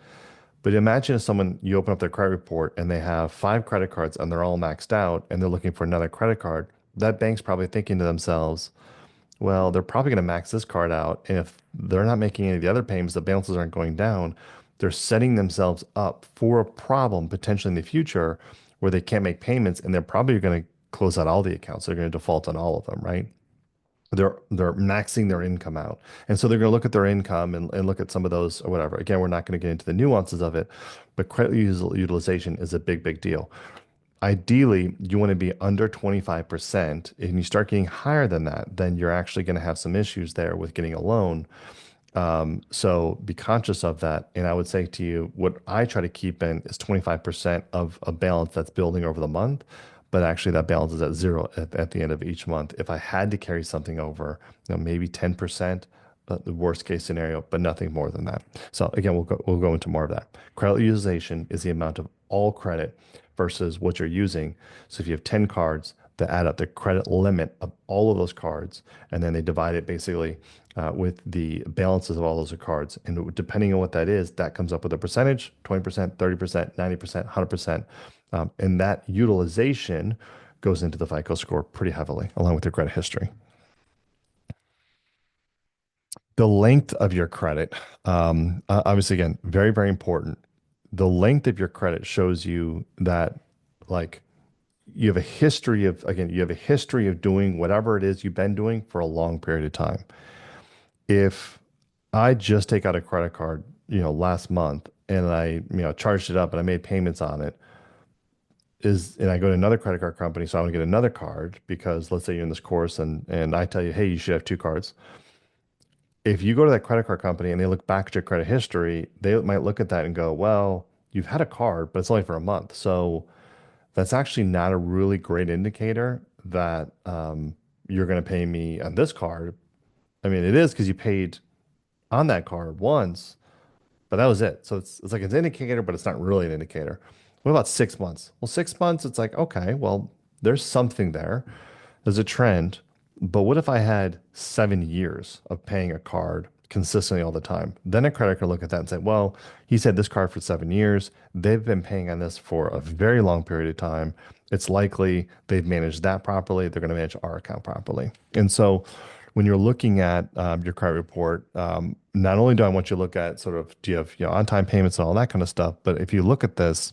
But imagine if you open up their credit report and they have 5 credit cards and they're all maxed out and they're looking for another credit card. That bank's probably thinking to themselves, well, they're probably going to max this card out. And if they're not making any of the other payments, the balances aren't going down. They're setting themselves up for a problem potentially in the future where they can't make payments and they're probably going to close out all the accounts. They're going to default on all of them, right? they're maxing their income out. And so they're going to look at their income and look at some of those or whatever. Again, we're not going to get into the nuances of it, but utilization is a big deal. Ideally, you want to be under 25%. And you start getting higher than that, then you're actually going to have some issues there with getting a loan. So be conscious of that. And I would say to you, what I try to keep in is 25% of a balance that's building over the month. But actually, that balance is at zero at the end of each month. If I had to carry something over, maybe 10%, but the worst case scenario, but nothing more than that. So again, we'll go into more of that. Credit utilization is the amount of all credit versus what you're using. So if you have 10 cards, they add up the credit limit of all of those cards, and then they divide it basically with the balances of all those cards. And depending on what that is, that comes up with a percentage, 20%, 30%, 90%, 100%. And that utilization goes into the FICO score pretty heavily, along with your credit history. The length of your credit, obviously, again, very important. The length of your credit shows you that, like, you have a history of, again, you have a history of doing whatever it is you've been doing for a long period of time. If I just take out a credit card, last month and I, charged it up and I made payments on it, and I go to another credit card company, so I want to get another card because let's say you're in this course and I tell you, hey, you should have two cards. If you go to that credit card company and they look back at your credit history, they might look at that and go, well, you've had a card, but it's only for a month. So that's actually not a really great indicator that you're going to pay me on this card. I mean, it is because you paid on that card once, but that was it. So it's like it's an indicator, but it's not really an indicator. What about 6 months? Well, 6 months, it's like, okay, well, there's something there. There's a trend. But what if I had 7 years of paying a card consistently all the time? Then a credit card look at that and say, well, he said this card for 7 years. They've been paying on this for a very long period of time. It's likely they've managed that properly. They're going to manage our account properly. And so when you're looking at your credit report, not only do I want you to look at sort of, do you have on-time payments and all that kind of stuff, but if you look at this,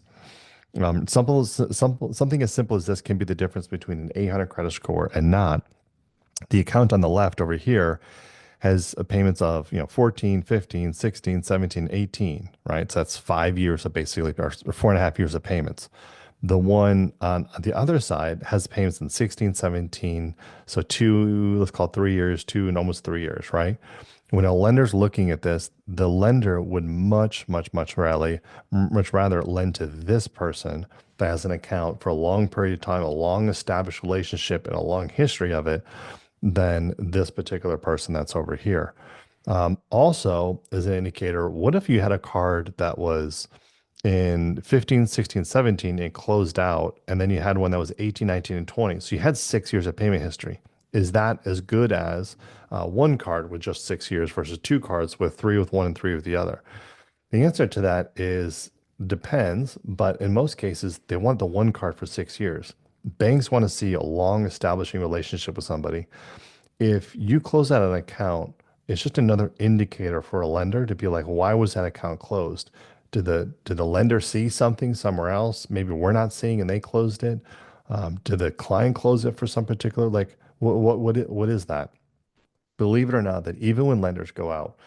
something as simple as this can be the difference between an 800 credit score and not. The account on the left over here has payments of 14, 15, 16, 17, 18, right? So that's 5 years of basically, or 4.5 years of payments. The one on the other side has payments in 16, 17, so two, let's call it 3 years, 2 and almost 3 years, right? When a lender's looking at this, the lender would much rather lend to this person that has an account for a long period of time, a long established relationship, and a long history of it than this particular person that's over here. Also, as an indicator, what if you had a card that was in 15, 16, 17 and closed out, and then you had one that was 18, 19, and 20? So you had 6 years of payment history. Is that as good as one card with just 6 years versus two cards with three with one and three with the other? The answer to that is depends, but in most cases, they want the one card for 6 years. Banks want to see a long establishing relationship with somebody. If you close out an account, it's just another indicator for a lender to be like, why was that account closed? Did the lender see something somewhere else? Maybe we're not seeing and they closed it. Did the client close it for some particular, like what is that? Believe it or not, that even when lenders go out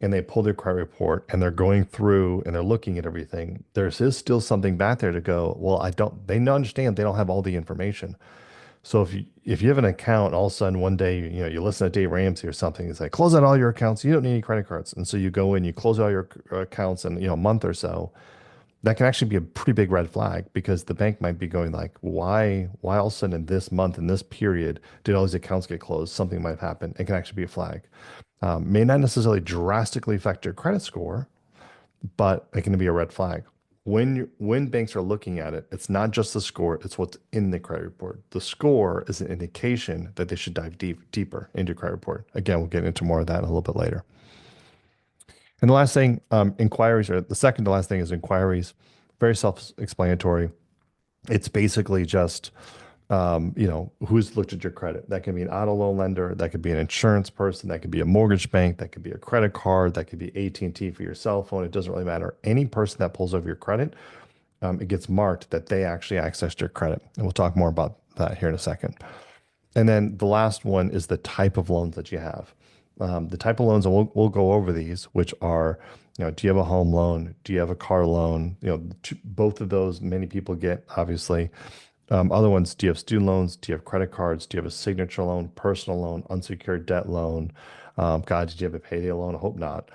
and they pull their credit report and they're going through and they're looking at everything, there's still something back there to go, well, they don't understand they don't have all the information. So if you have an account, all of a sudden one day, you listen to Dave Ramsey or something, it's like, close out all your accounts. You don't need any credit cards. And so you go in, you close all your accounts in, a month or so. That can actually be a pretty big red flag because the bank might be going like, why all of a sudden in this month, in this period, did all these accounts get closed? Something might have happened. It can actually be a flag. May not necessarily drastically affect your credit score, but it can be a red flag. When banks are looking at it, it's not just the score, it's what's in the credit report. The score is an indication that they should dive deeper into your credit report. Again, we'll get into more of that a little bit later. And the last thing, inquiries, or the second to last thing is inquiries. Very self-explanatory. It's basically just who's looked at your credit. That can be an auto loan lender, that could be an insurance person, that could be a mortgage bank, that could be a credit card, that could be AT&T for your cell phone. It doesn't really matter. Any person that pulls over your credit, it gets marked that they actually accessed your credit. And we'll talk more about that here in a second. And then the last one is the type of loans that you have. The type of loans, and we'll go over these, which are, do you have a home loan? Do you have a car loan? Both of those many people get, obviously. Other ones, do you have student loans? Do you have credit cards? Do you have a signature loan, personal loan, unsecured debt loan? God, did you have a payday loan? I hope not.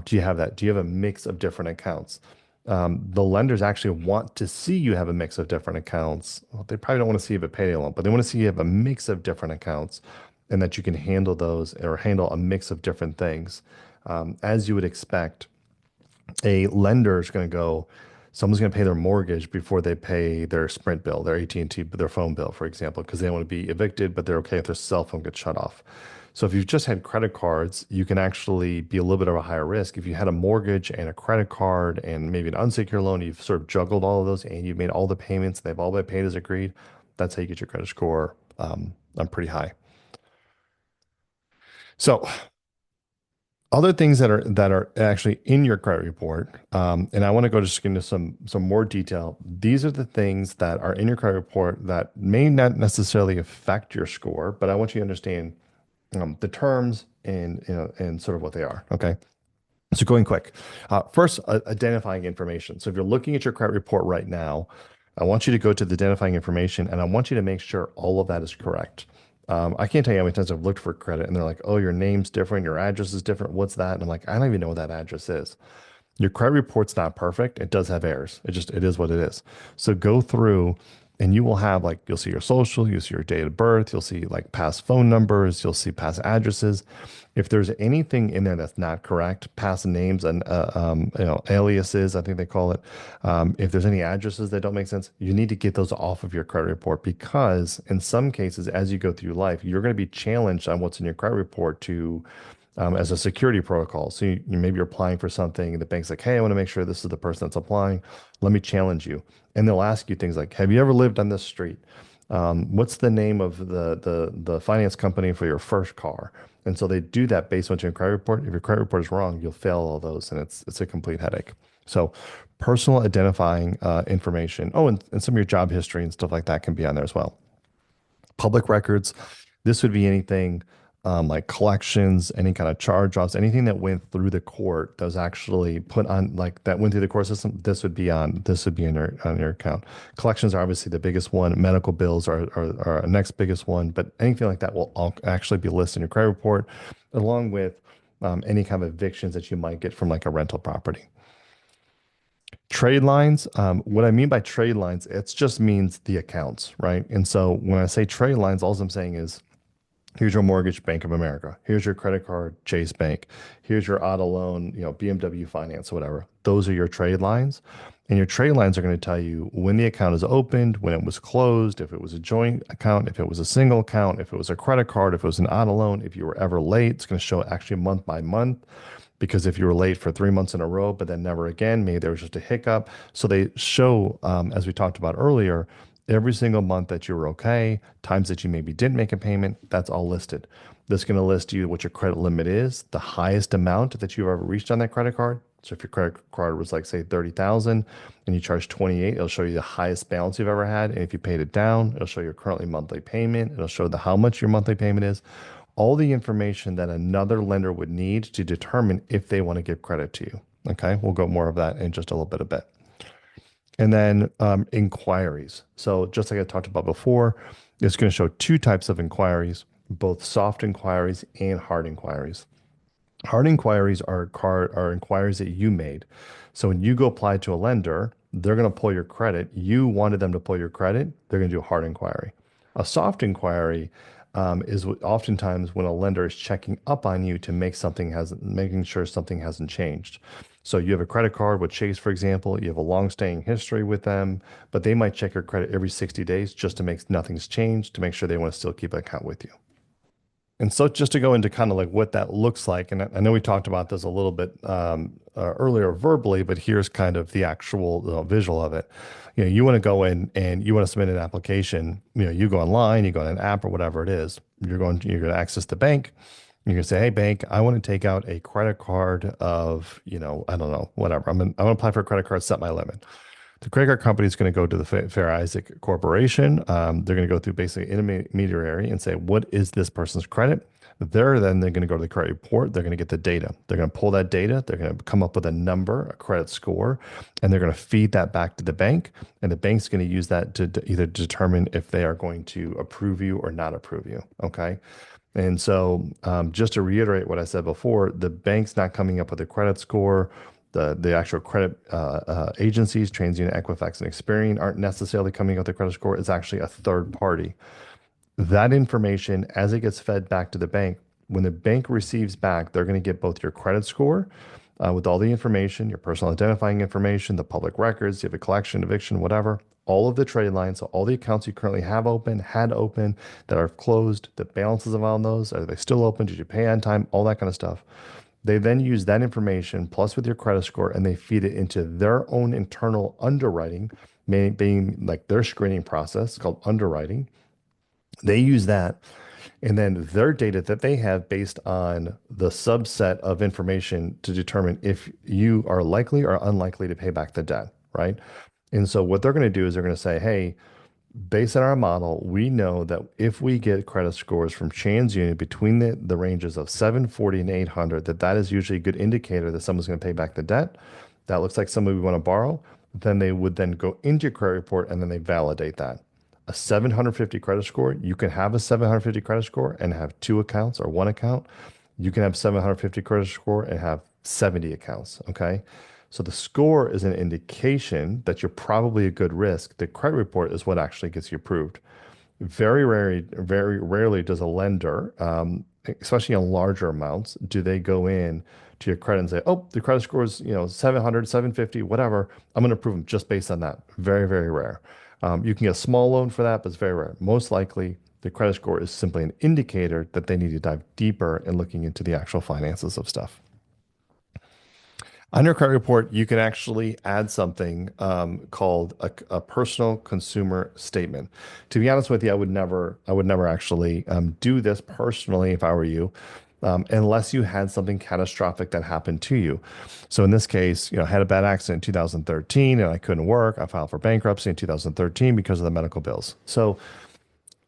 Do you have that? Do you have a mix of different accounts? The lenders actually want to see you have a mix of different accounts. Well, they probably don't want to see you have a payday loan, but they want to see you have a mix of different accounts and that you can handle those or handle a mix of different things. As you would expect, a lender is going to go, someone's going to pay their mortgage before they pay their Sprint bill, their AT&T, their phone bill, for example, because they don't want to be evicted, but they're okay if their cell phone gets shut off. So if you've just had credit cards, you can actually be a little bit of a higher risk. If you had a mortgage and a credit card and maybe an unsecured loan, you've sort of juggled all of those and you've made all the payments, they've all been paid as agreed. That's how you get your credit score pretty high. So other things that are actually in your credit report, and I want to go just into some more detail. These are the things that are in your credit report that may not necessarily affect your score, but I want you to understand the terms and and sort of what they are. Okay. So going quick, first identifying information. So if you're looking at your credit report right now, I want you to go to the identifying information and I want you to make sure all of that is correct. I can't tell you how many times I've looked for credit and they're like, oh, your name's different, your address is different. What's that? And I'm like, I don't even know what that address is. Your credit report's not perfect. It does have errors. It is what it is. So go through and you will have like, you'll see your social, you'll see your date of birth, you'll see like past phone numbers, you'll see past addresses. If there's anything in there that's not correct, past names and aliases, I think they call it. If there's any addresses that don't make sense, you need to get those off of your credit report because in some cases, as you go through life, you're going to be challenged on what's in your credit report to as a security protocol. So maybe you're applying for something, and the bank's like, "Hey, I want to make sure this is the person that's applying. Let me challenge you." And they'll ask you things like, "Have you ever lived on this street? What's the name of the finance company for your first car?" And so they do that based on your credit report. If your credit report is wrong, you'll fail all those, and it's a complete headache. So personal identifying information. Oh, and some of your job history and stuff like that can be on there as well. Public records. This would be anything like collections, any kind of charge-offs, anything that went through the court that was actually put on, like that went through the court system. This would be on your account. Collections are obviously the biggest one. Medical bills are our next biggest one, but anything like that will actually be listed in your credit report, along with any kind of evictions that you might get from like a rental property. Trade lines, what I mean by trade lines, it just means the accounts, right? And so when I say trade lines, all I'm saying is here's your mortgage, Bank of America. Here's your credit card, Chase Bank. Here's your auto loan, BMW Finance, whatever. Those are your trade lines. And your trade lines are going to tell you when the account is opened, when it was closed, if it was a joint account, if it was a single account, if it was a credit card, if it was an auto loan, if you were ever late. It's going to show actually month by month. Because if you were late for 3 months in a row, but then never again, maybe there was just a hiccup. So they show, as we talked about earlier, every single month that you were okay, times that you maybe didn't make a payment, that's all listed. This is going to list you what your credit limit is, the highest amount that you've ever reached on that credit card. So if your credit card was like say 30,000 and you charge 28, it'll show you the highest balance you've ever had. And if you paid it down, it'll show your currently monthly payment. It'll show how much your monthly payment is. All the information that another lender would need to determine if they want to give credit to you. Okay, we'll go more of that in just a little bit a bit. And then inquiries. So just like I talked about before, it's going to show two types of inquiries, both soft inquiries and hard inquiries. Hard inquiries are inquiries that you made. So when you go apply to a lender, they're going to pull your credit. You wanted them to pull your credit. They're going to do a hard inquiry. A soft inquiry is oftentimes when a lender is checking up on you to making sure something hasn't changed. So you have a credit card with Chase, for example, you have a long-standing history with them, but they might check your credit every 60 days just to make nothing's changed to make sure they want to still keep an account with you. And so just to go into kind of like what that looks like, and I know we talked about this a little bit earlier verbally, but here's kind of the actual visual of it. You want to go in and you want to submit an application. You go online, you go on an app or whatever it is. You're going to access the bank. You're going to say, "Hey, bank, I want to take out a credit card of, I don't know, whatever. I want to apply for a credit card, set my limit." The credit card company is going to go to the Fair Isaac Corporation. They're going to go through basically an intermediary and say, what is this person's credit? They're going to go to the credit report. They're going to get the data. They're going to pull that data. They're going to come up with a number, a credit score, and they're going to feed that back to the bank. And the bank's going to use that to either determine if they are going to approve you or not approve you. Okay. And so, just to reiterate what I said before, the bank's not coming up with a credit score. The actual credit agencies, TransUnion, Equifax, and Experian, aren't necessarily coming up with a credit score. It's actually a third party. That information, as it gets fed back to the bank, when the bank receives back, they're going to get both your credit score with all the information, your personal identifying information, the public records, you have a collection, eviction, whatever, all of the trade lines, so all the accounts you currently have open, had open, that are closed, the balances of on those, are they still open? Did you pay on time? All that kind of stuff. They then use that information plus with your credit score and they feed it into their own internal underwriting, being like their screening process called underwriting. They use that and then their data that they have based on the subset of information to determine if you are likely or unlikely to pay back the debt, right? And so what they're going to do is they're going to say, hey, based on our model, we know that if we get credit scores from TransUnion between the ranges of 740 and 800, that is usually a good indicator that someone's going to pay back the debt. That looks like somebody we want to borrow. Then they would then go into your credit report and then they validate that. A 750 credit score, you can have a 750 credit score and have two accounts or one account. You can have 750 credit score and have 70 accounts. Okay. So the score is an indication that you're probably a good risk. The credit report is what actually gets you approved. Very rarely does a lender, especially on larger amounts, do they go in to your credit and say, oh, the credit score is, 700, 750, whatever. I'm going to approve them just based on that. Very rare. You can get a small loan for that, but it's very rare. Most likely, the credit score is simply an indicator that they need to dive deeper in looking into the actual finances of stuff. On your credit report, you can actually add something called a personal consumer statement. To be honest with you, I would never actually do this personally if I were you, unless you had something catastrophic that happened to you. So in this case, I had a bad accident in 2013 and I couldn't work. I filed for bankruptcy in 2013 because of the medical bills. So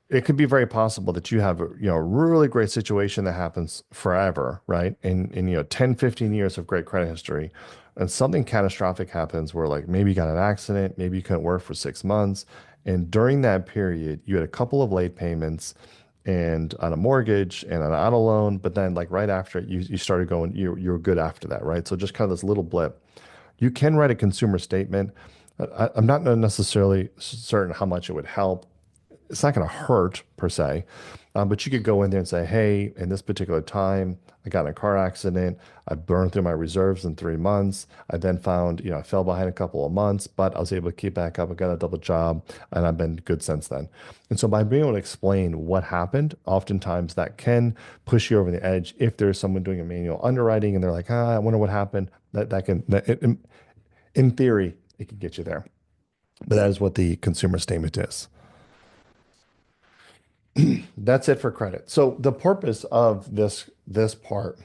it could be very possible that you have a really great situation that happens forever, right? In 10, 15 years of great credit history, and something catastrophic happens where like maybe you got an accident, maybe you couldn't work for 6 months. And during that period, you had a couple of late payments and on a mortgage and an auto loan, but then like right after it, you started going, you were good after that, right? So just kind of this little blip. You can write a consumer statement. I'm not necessarily certain how much it would help. It's not going to hurt per se, but you could go in there and say, hey, in this particular time, I got in a car accident. I burned through my reserves in 3 months. I then found, I fell behind a couple of months, but I was able to keep back up. I got a double job and I've been good since then. And so by being able to explain what happened, oftentimes that can push you over the edge. If there's someone doing a manual underwriting and they're like, I wonder what happened, in theory, it could get you there. But that is what the consumer statement is. That's it for credit. So the purpose of this part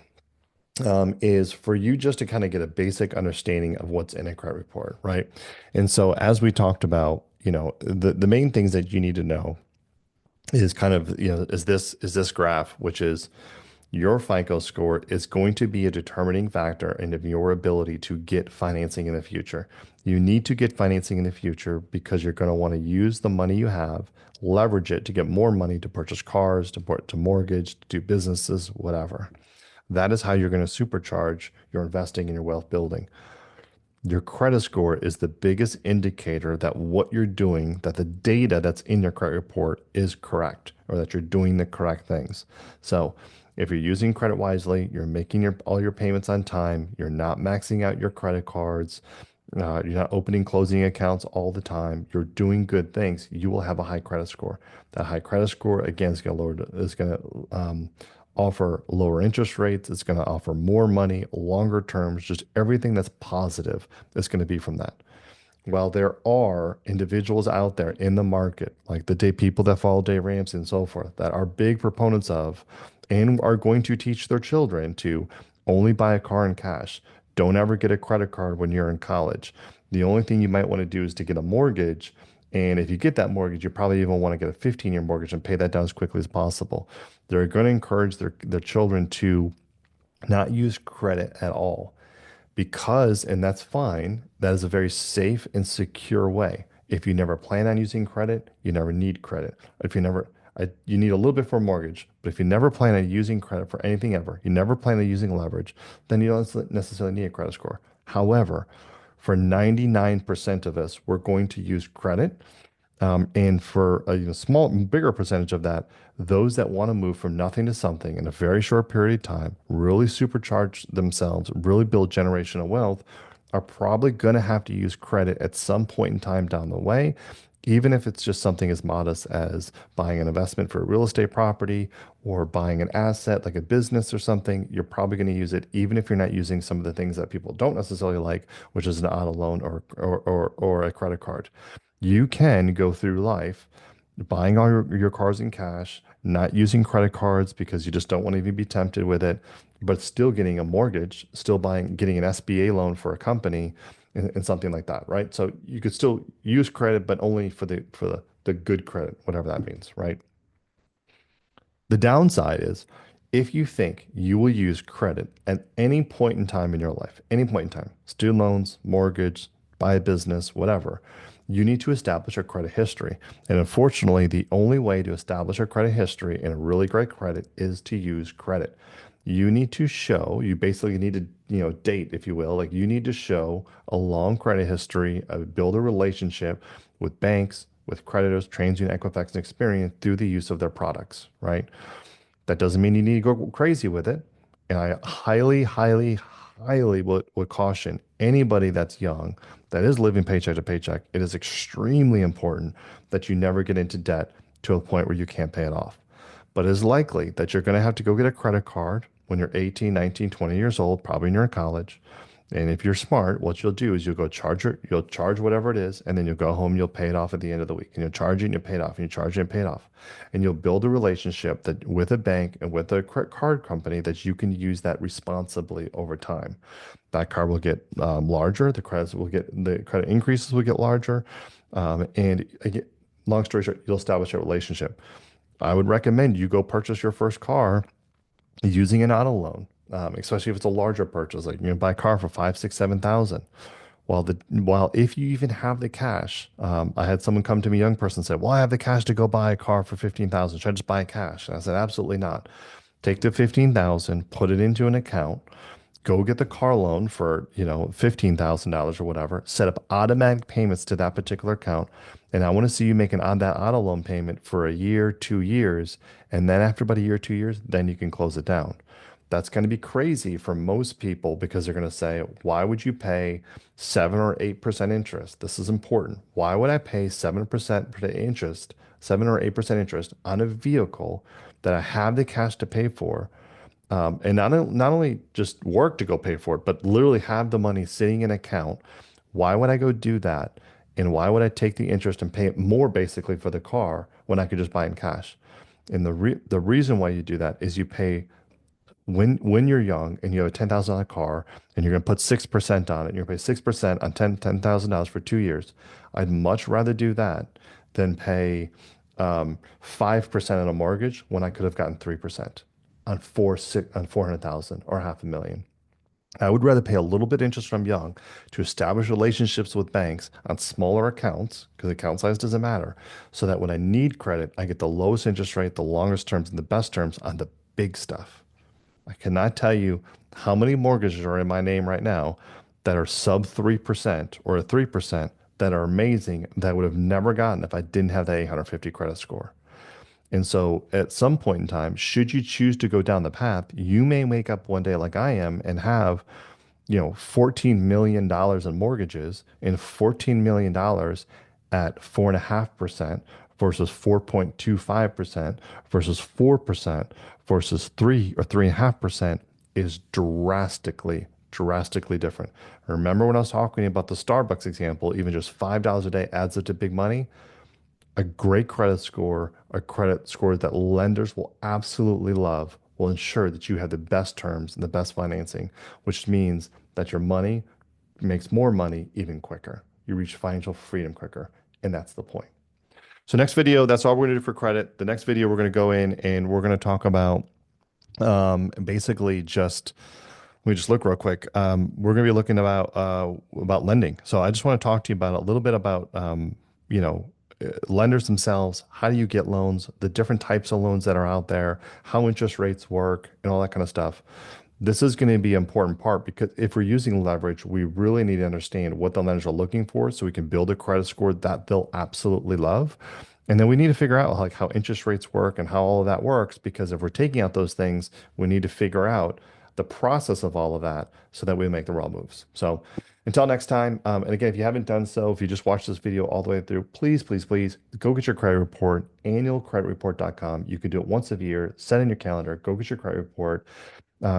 is for you just to kind of get a basic understanding of what's in a credit report, right? And so as we talked about, the main things that you need to know is kind of, is this graph, which is your FICO score is going to be a determining factor in your ability to get financing in the future. You need to get financing in the future because you're going to want to use the money you have, leverage it to get more money to purchase cars, to mortgage, to do businesses, whatever. That is how you're going to supercharge your investing in your wealth building. Your credit score is the biggest indicator that what you're doing, that the data that's in your credit report is correct, or that you're doing the correct things. So if you're using credit wisely, you're making all your payments on time, you're not maxing out your credit cards, you're not opening, closing accounts all the time, you're doing good things, you will have a high credit score. That high credit score, again, is going to offer lower interest rates. It's going to offer more money, longer terms, just everything that's positive is going to be from that. While there are individuals out there in the market, like the day people that follow Dave Ramsey and so forth, that are big proponents of and are going to teach their children to only buy a car in cash. Don't ever get a credit card when you're in college. The only thing you might want to do is to get a mortgage. And if you get that mortgage, you probably even want to get a 15-year mortgage and pay that down as quickly as possible. They're going to encourage their children to not use credit at all because, and that's fine, that is a very safe and secure way. If you never plan on using credit, you never need credit. If you never, you need a little bit for a mortgage, but if you never plan on using credit for anything ever, you never plan on using leverage, then you don't necessarily need a credit score. However, for 99% of us, we're going to use credit and for a small, bigger percentage of that, those that want to move from nothing to something in a very short period of time, really supercharge themselves, really build generational wealth, are probably going to have to use credit at some point in time down the way, even if it's just something as modest as buying an investment for a real estate property or buying an asset like a business or something. You're probably going to use it, even if you're not using some of the things that people don't necessarily like, which is an auto loan or a credit card. You can go through life buying all your cars in cash, not using credit cards because you just don't want to even be tempted with it, but still getting a mortgage, still getting an SBA loan for a company and something like that, right? So you could still use credit, but only for the good credit, whatever that means, right? The downside is if you think you will use credit at any point in time in your life, any point in time, student loans, mortgage, buy a business, whatever, you need to establish a credit history. And unfortunately, the only way to establish a credit history and a really great credit is to use credit. You need to show, you basically need to, date, if you will, like you need to show a long credit history, build a relationship with banks, with creditors, TransUnion, Equifax, and Experian through the use of their products, right? That doesn't mean you need to go crazy with it. And I highly, highly, highly would caution anybody that's young, that is living paycheck to paycheck. It is extremely important that you never get into debt to a point where you can't pay it off. But it's likely that you're going to have to go get a credit card when you're 18, 19, 20 years old, probably when you're in college. And if you're smart, what you'll do is you'll charge whatever it is, and then you'll go home, you'll pay it off at the end of the week. And you'll charge it and you pay it off, and you charge it and pay it off. And you'll build a relationship that with a bank and with a credit card company that you can use that responsibly over time. That card will get larger, the credit increases will get larger. And again, long story short, you'll establish a relationship. I would recommend you go purchase your first car using an auto loan, especially if it's a larger purchase, like buy a car for 5, 6, 7,000. While if you even have the cash, I had someone come to me, a young person, said, "Well, I have the cash to go buy a car for 15,000. Should I just buy cash?" And I said, "Absolutely not. Take the 15,000, put it into an account, go get the car loan for, $15,000 or whatever, set up automatic payments to that particular account. And I want to see you making on that auto loan payment for a year, 2 years. And then after about a year, 2 years, then you can close it down." That's going to be crazy for most people because they're going to say, why would you pay 7 or 8% interest? This is important. Why would I pay 7% interest, 7 or 8% interest on a vehicle that I have the cash to pay for? And not only just work to go pay for it, but literally have the money sitting in an account. Why would I go do that? And why would I take the interest and pay it more basically for the car when I could just buy it in cash? And the reason why you do that is you pay when you're young and you have a $10,000 car and you're going to put 6% on it, and you're going to pay 6% on $10,000 for 2 years. I'd much rather do that than pay 5% on a mortgage when I could have gotten 3% on 400,000 or half a million. I would rather pay a little bit interest from young to establish relationships with banks on smaller accounts, because account size doesn't matter, so that when I need credit, I get the lowest interest rate, the longest terms, and the best terms on the big stuff. I cannot tell you how many mortgages are in my name right now that are sub 3% or 3% that are amazing that I would have never gotten if I didn't have that 850 credit score. And so at some point in time, should you choose to go down the path, you may wake up one day like I am and have, $14 million in mortgages and $14 million at 4.5% versus 4.25% versus 4% versus 3 or 3.5% is drastically, drastically different. Remember when I was talking about the Starbucks example, even just $5 a day adds up to big money? A great credit score, a credit score that lenders will absolutely love, will ensure that you have the best terms and the best financing, which means that your money makes more money even quicker. You reach financial freedom quicker. And that's the point. So next video, that's all we're going to do for credit. The next video, we're going to go in and we're going to talk about basically just let me just look real quick. We're going to be looking about lending. So I just want to talk to you about a little bit about you know lenders themselves. How do you get loans? The different types of loans that are out there, how interest rates work, and all that kind of stuff. This is going to be an important part because if we're using leverage, we really need to understand what the lenders are looking for so we can build a credit score that they'll absolutely love. And then we need to figure out like how interest rates work and how all of that works because if we're taking out those things, we need to figure out the process of all of that so that we make the wrong moves. So until next time, and again, if you haven't done so, if you just watched this video all the way through, please, please, please go get your credit report, annualcreditreport.com. You can do it once a year, set in your calendar, go get your credit report.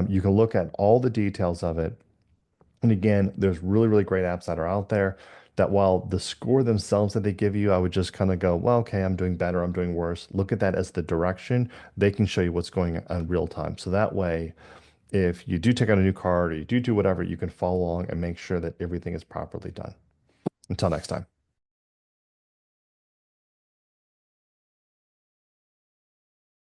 You can look at all the details of it. And again, there's really, really great apps that are out there that while the score themselves that they give you, I would just kind of go, well, okay, I'm doing better, I'm doing worse. Look at that as the direction. They can show you what's going on in real time. So that way, if you do take out a new card or you do whatever, you can follow along and make sure that everything is properly done. Until next time.